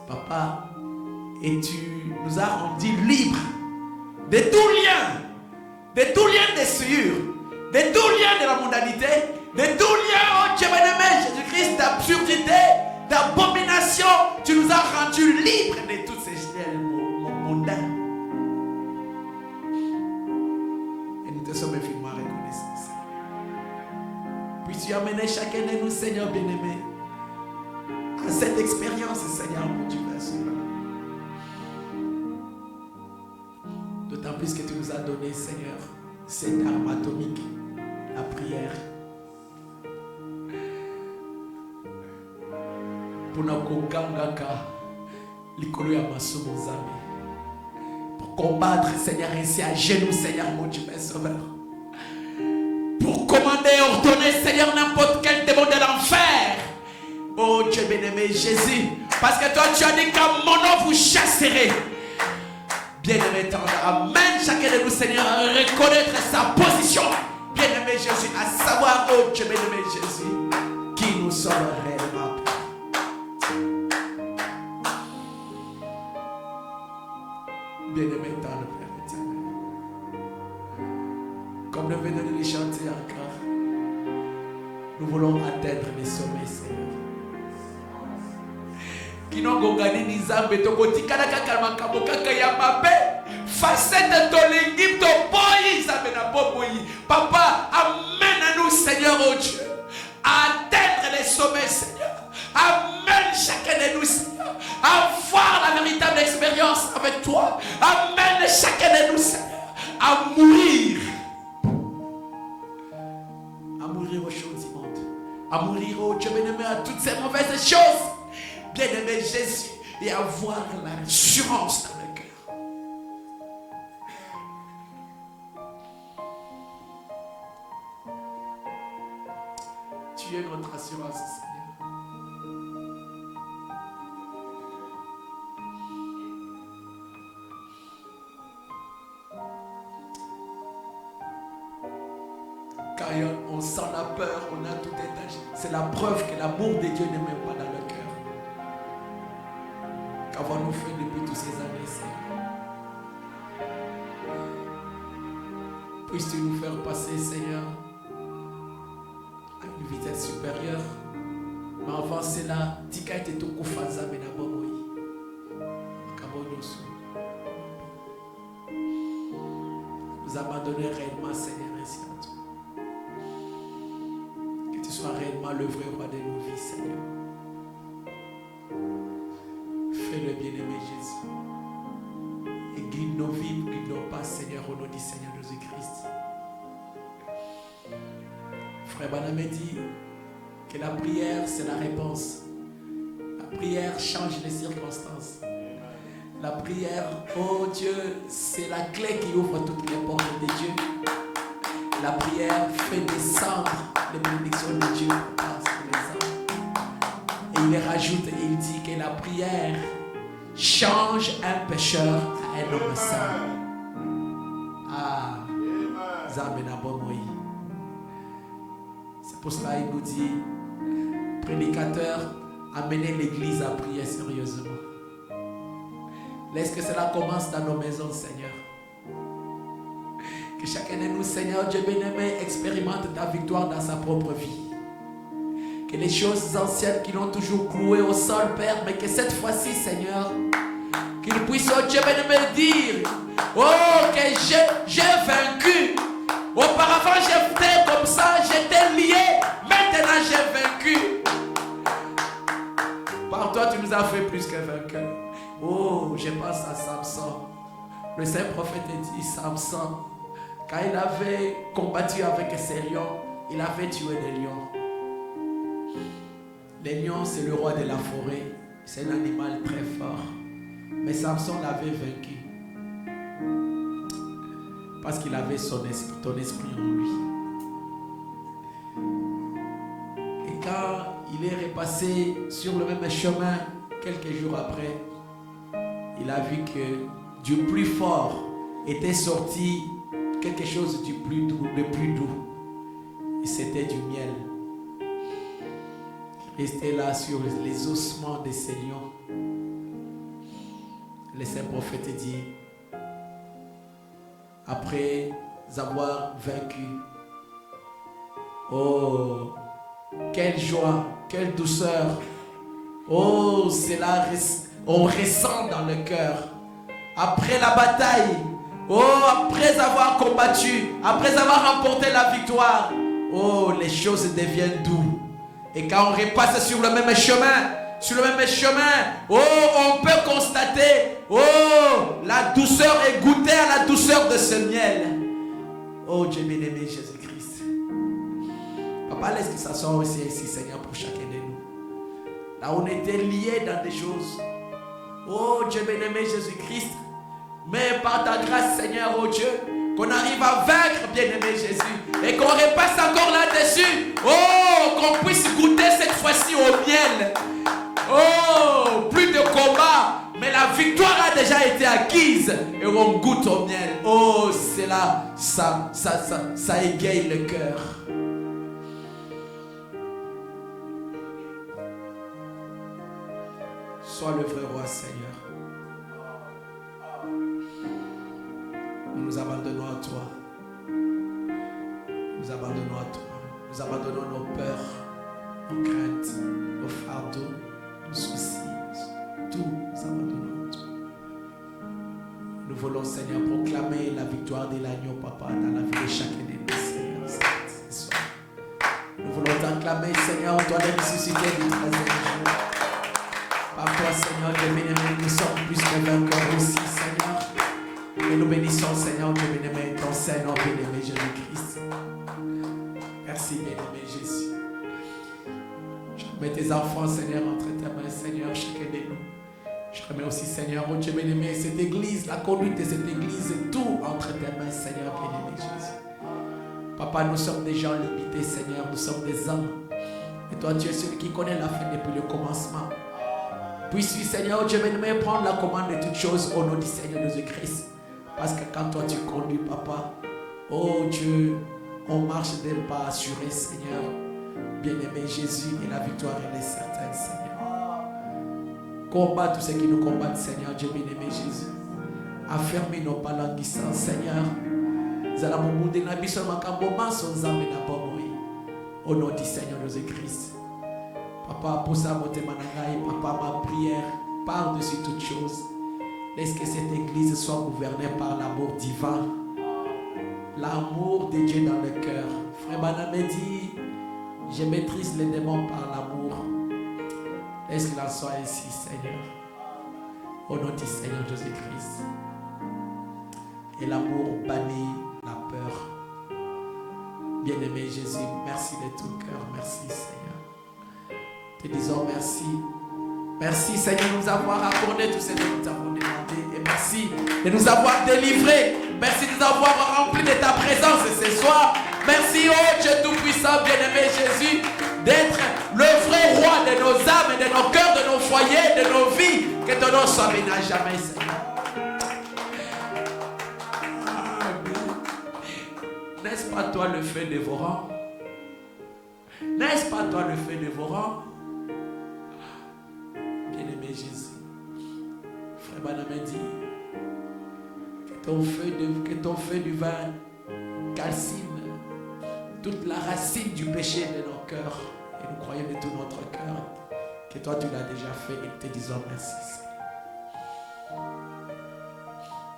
Papa, et tu nous as rendus libres de tout lien de souillure, de tout lien de la mondanité, de tout lien, oh Dieu bien-aimé, Jésus-Christ, d'absurdité, d'abomination. Tu nous as rendus libres de toutes ces liens mondains. Nous sommes infiniment reconnaissants. Puisses-tu amener chacun de nous, Seigneur bien-aimé, à cette expérience, Seigneur, où tu vas sauver. D'autant plus que tu nous as donné, Seigneur, cette arme atomique, la prière. Pour nous combattre, Seigneur, ainsi à genoux, Seigneur, mon Dieu, mon Sauveur. Pour commander, ordonner, Seigneur, n'importe quel démon de l'enfer. Oh Dieu bien-aimé, Jésus. Parce que toi, tu as dit qu'à mon nom, vous chasserez. Bien-aimé, amène chacun de nous, Seigneur, à reconnaître sa position. Bien-aimé, Jésus, à savoir, oh Dieu bien-aimé, Jésus, qui nous sommes réellement. Bien-aimé dans le Père éternel. Comme nous venons de les chanter encore, nous voulons atteindre les sommets, Seigneur. Qui n'ont gongani ni zambe to kotikala kaka makambo kaka ya mabe facette to lingim to boyi zambe na boboyi. Papa, amène à nous, Seigneur, oh Dieu, à atteindre les sommets, Seigneur. Amène chacun de nous, Seigneur, à voir la véritable expérience avec toi. Amène chacun à mourir. À mourir aux choses immondes. À mourir, oh Dieu bien-aimé, à toutes ces mauvaises choses. Bien-aimé Jésus, et avoir l'assurance dans le cœur. Tu es notre assurance, Seigneur. Quand on sent la peur, on a tout étage. C'est la preuve que l'amour de Dieu n'est même pas dans le cœur. Qu'avons-nous fait depuis toutes ces années, Seigneur? Puisses-tu nous faire passer, Seigneur, à une vitesse supérieure. Mais avant cela, tika ete tokufanza mena bomoi. Kabonosu. Nous abandonner réellement, Seigneur, ainsi à toi. Que tu sois réellement le vrai roi de nos vies, Seigneur. Fais le bien-aimé Jésus. Et guide nos vies, guide nos pas, Seigneur, au nom du Seigneur Jésus-Christ. Frère Banamé dit que la prière, c'est la réponse. La prière change les circonstances. La prière, oh Dieu, c'est la clé qui ouvre toutes les portes de Dieu. La prière fait descendre les bénédictions de Dieu sur les hommes. Et il rajoute et il dit que la prière change un pécheur à un homme saint. Ah, Zamenabomoï. C'est pour cela qu'il nous dit, prédicateur, amenez l'église à prier sérieusement. Laisse que cela commence dans nos maisons, Seigneur. Que chacun de nous, Seigneur Dieu bien-aimé, expérimente ta victoire dans sa propre vie. Que les choses anciennes qui l'ont toujours cloué au sol, Père, mais que cette fois-ci, Seigneur, qu'il puisse, oh Dieu bien-aimé, dire, oh, que j'ai vaincu. Auparavant, j'étais comme ça, j'étais lié. Maintenant, j'ai vaincu. Par toi, tu nous as fait plus que vainqueur. Oh, je pense à Samson. Le saint prophète dit, Samson, quand il avait combattu avec ses lions, il avait tué des lions. Les lions, c'est le roi de la forêt. C'est un animal très fort. Mais Samson l'avait vaincu. Parce qu'il avait ton esprit en lui. Et quand il est repassé sur le même chemin, quelques jours après, il a vu que du plus fort était sorti quelque chose du plus doux, de plus doux. Et c'était du miel. Il restait là sur les ossements de ces lions. Le saint prophète dit, après avoir vaincu, oh, quelle joie, quelle douceur. Oh, c'est là, on ressent dans le cœur. Après la bataille, oh, après avoir combattu, après avoir remporté la victoire, oh, les choses deviennent douces. Et quand on repasse sur le même chemin, oh, on peut constater, oh, la douceur est goûtée à la douceur de ce miel. Oh, Dieu bien-aimé Jésus-Christ. Papa, laisse que ça soit aussi ici, Seigneur, pour chacun de nous. Là, on était liés dans des choses. Oh, Dieu bien-aimé Jésus-Christ. Mais par ta grâce, Seigneur, oh Dieu, qu'on arrive à vaincre, bien-aimé Jésus, et qu'on repasse encore là-dessus. Oh, qu'on puisse goûter cette fois-ci au miel. Oh, plus de combat, mais la victoire a déjà été acquise et on goûte au miel. Oh, c'est là, ça égaye le cœur. Sois le vrai roi, Seigneur. Nous nous abandonnons à toi. Nous abandonnons à toi. Nous abandonnons nos peurs, nos craintes, nos fardeaux, nos soucis. Tout, nous abandonnons à toi. Nous voulons, Seigneur, proclamer la victoire de l'agneau, Papa, dans la vie de chacun de nous, Seigneur. Nous voulons t'acclamer, Seigneur, toi de ressusciter du 13e jour. Par toi, Seigneur, de bénémoine, nous sommes plus que vainqueurs aussi, Seigneur. Et nous bénissons, Seigneur Dieu bien-aimé, ton Seigneur bien-aimé Jésus-Christ. Merci, bien-aimé Jésus. Je remets tes enfants, Seigneur, entre tes mains, Seigneur, chacun de nous. Je remets aussi, Seigneur, oh Dieu bien-aimé, cette église, la conduite de cette église, tout entre tes mains, Seigneur bien-aimé Jésus. Papa, nous sommes des gens limités, Seigneur, nous sommes des hommes. Et toi, tu es celui qui connaît la fin depuis le commencement. Puisses-tu, Seigneur, Dieu bien-aimé, prendre la commande de toutes choses au nom du Seigneur Jésus-Christ. Parce que quand toi tu conduis, Papa, oh Dieu, on marche d'un pas assuré, Seigneur. Bien-aimé Jésus, et la victoire, elle est certaine, Seigneur. Combat tous ceux qui nous combattent, Seigneur, Dieu bien-aimé Jésus. Affermis nos pas languissants, Seigneur. Au nom du Seigneur Jésus-Christ. Papa, pour ça, Papa, ma prière par-dessus toute chose. Laisse que cette église soit gouvernée par l'amour divin. L'amour de Dieu dans le cœur. Frère Banamé dit, je maîtrise les démons par l'amour. Laisse qu'il en soit ainsi, Seigneur. Au nom du Seigneur Jésus-Christ. Et l'amour bannit la peur. Bien-aimé Jésus, merci de tout cœur. Merci, Seigneur. Te disons merci. Merci, Seigneur, de nous avoir accordé tout ce que nous avons demandé. Et merci de nous avoir délivrés. Merci de nous avoir remplis de ta présence ce soir. Merci, oh Dieu Tout-Puissant, bien-aimé Jésus, d'être le vrai roi de nos âmes, de nos cœurs, de nos foyers, de nos vies. Que ton nom soit béni à jamais, Seigneur. N'est-ce pas toi le feu dévorant? N'est-ce pas toi le feu dévorant? Bien-aimé Jésus, Frère Banamé dit que ton feu du vin calcine toute la racine du péché de nos cœurs. Et nous croyons de tout notre cœur que toi tu l'as déjà fait et nous te disons merci, Seigneur.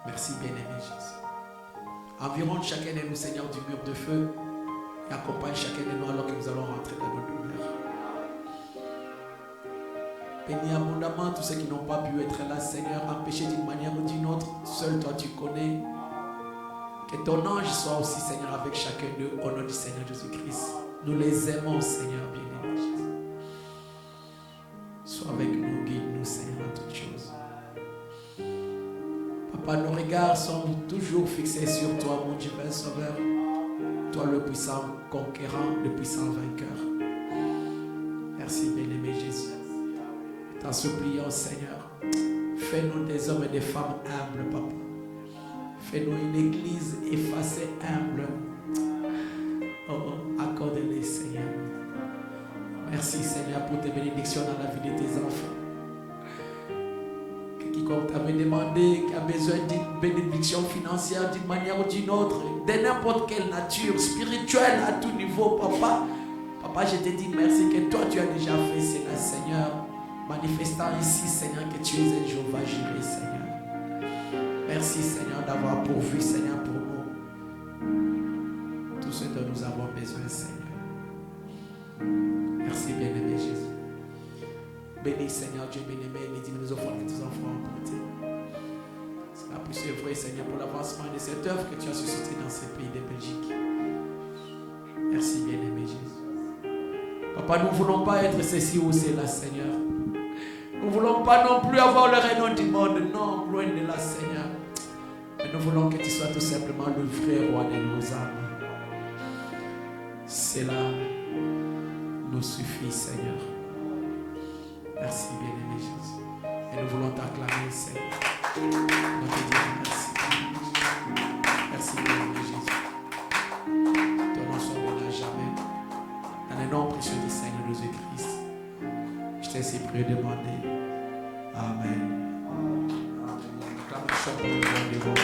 Merci, bien-aimé Jésus. Environne chacun de nous, Seigneur, du mur de feu et accompagne chacun de nous alors que nous allons rentrer dans nos demeures. Bénis abondamment tous ceux qui n'ont pas pu être là, Seigneur, empêchés d'une manière ou d'une autre. Seul toi tu connais. Que ton ange soit aussi, Seigneur, avec chacun d'eux au nom du Seigneur Jésus-Christ. Nous les aimons, Seigneur, bien-aimé Jésus. Sois avec nous, guide-nous, Seigneur, en toutes choses. Papa, nos regards sont toujours fixés sur toi, mon divin Sauveur. Toi, le puissant conquérant, le puissant vainqueur. Merci, bien-aimé Jésus. T'en supplions, Seigneur. Fais-nous des hommes et des femmes humbles, Papa. Fais-nous une église effacée, humble. Oh, accorde-les, Seigneur. Merci, Seigneur, pour tes bénédictions dans la vie de tes enfants. Quiconque t'avait demandé, qui a besoin d'une bénédiction financière d'une manière ou d'une autre, de n'importe quelle nature, spirituelle, à tout niveau, Papa. Papa, je te dis merci que toi, tu as déjà fait cela, Seigneur. Manifestant ici, Seigneur, que tu es un Jéhovah Jireh, Seigneur. Merci, Seigneur, d'avoir pourvu, Seigneur, pour nous tout ce dont nous avons besoin, Seigneur. Merci, bien-aimé Jésus. Bénis, Seigneur, Dieu bien-aimé, les diminutions offrandes que tes enfants ont portées. Cela puisse œuvrer, Seigneur, pour l'avancement de cette œuvre que tu as suscitée dans ces pays de Belgique. Merci, bien-aimé Jésus. Papa, nous ne voulons pas être ceci ou cela, Seigneur. Nous ne voulons pas non plus avoir le règne du monde. Non, loin de là, Seigneur. Mais nous voulons que tu sois tout simplement le vrai roi de nos âmes. Cela nous suffit, Seigneur. Merci, bien-aimé Jésus. Et nous voulons t'acclamer, Seigneur. Nous te disons merci. Merci, bien-aimé Jésus. Ton nom soit béni à jamais. Dans le nom précieux du Seigneur Jésus-Christ. Je t'ai ainsi prié demander. Amen. Acclamation pour le rendez-vous.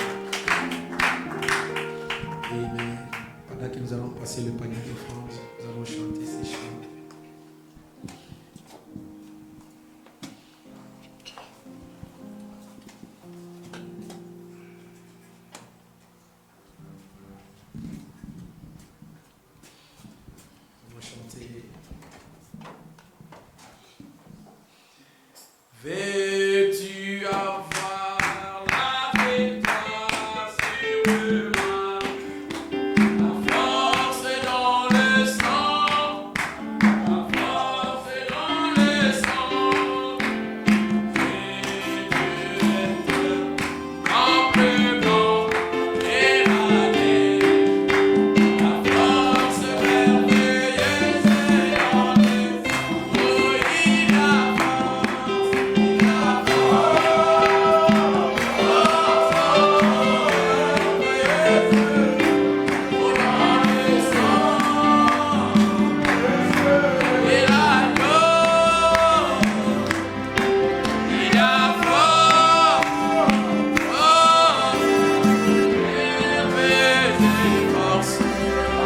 Amen. Pendant que nous allons passer le panier d'offrande, nous allons chanter ces chants. Veux-tu avoir la victoire?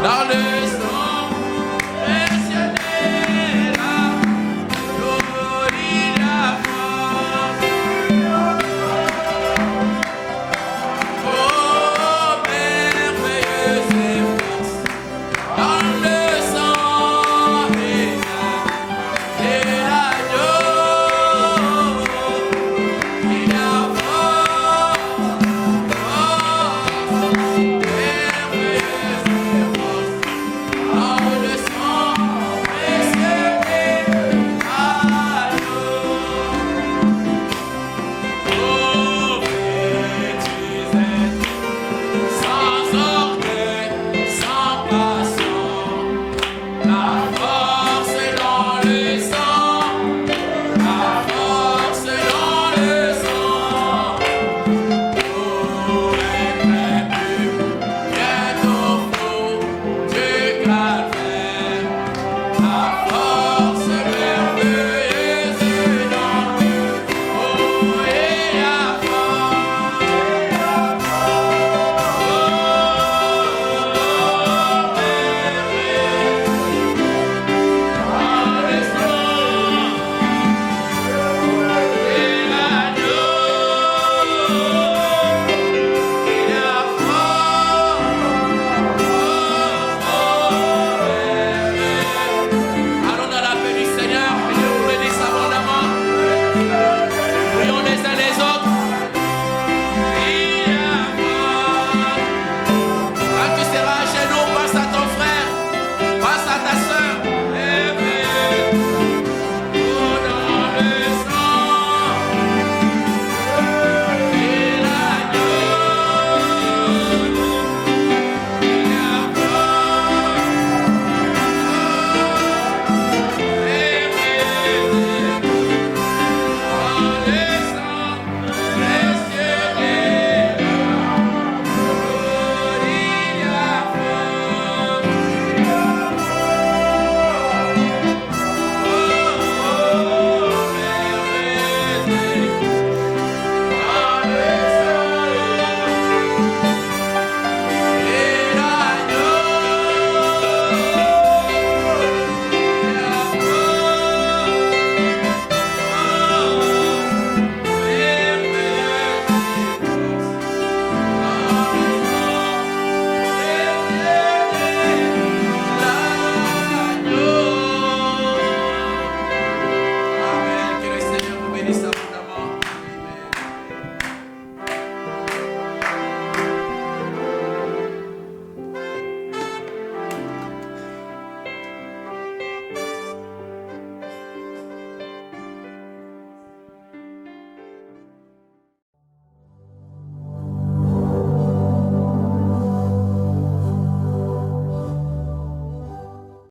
dans le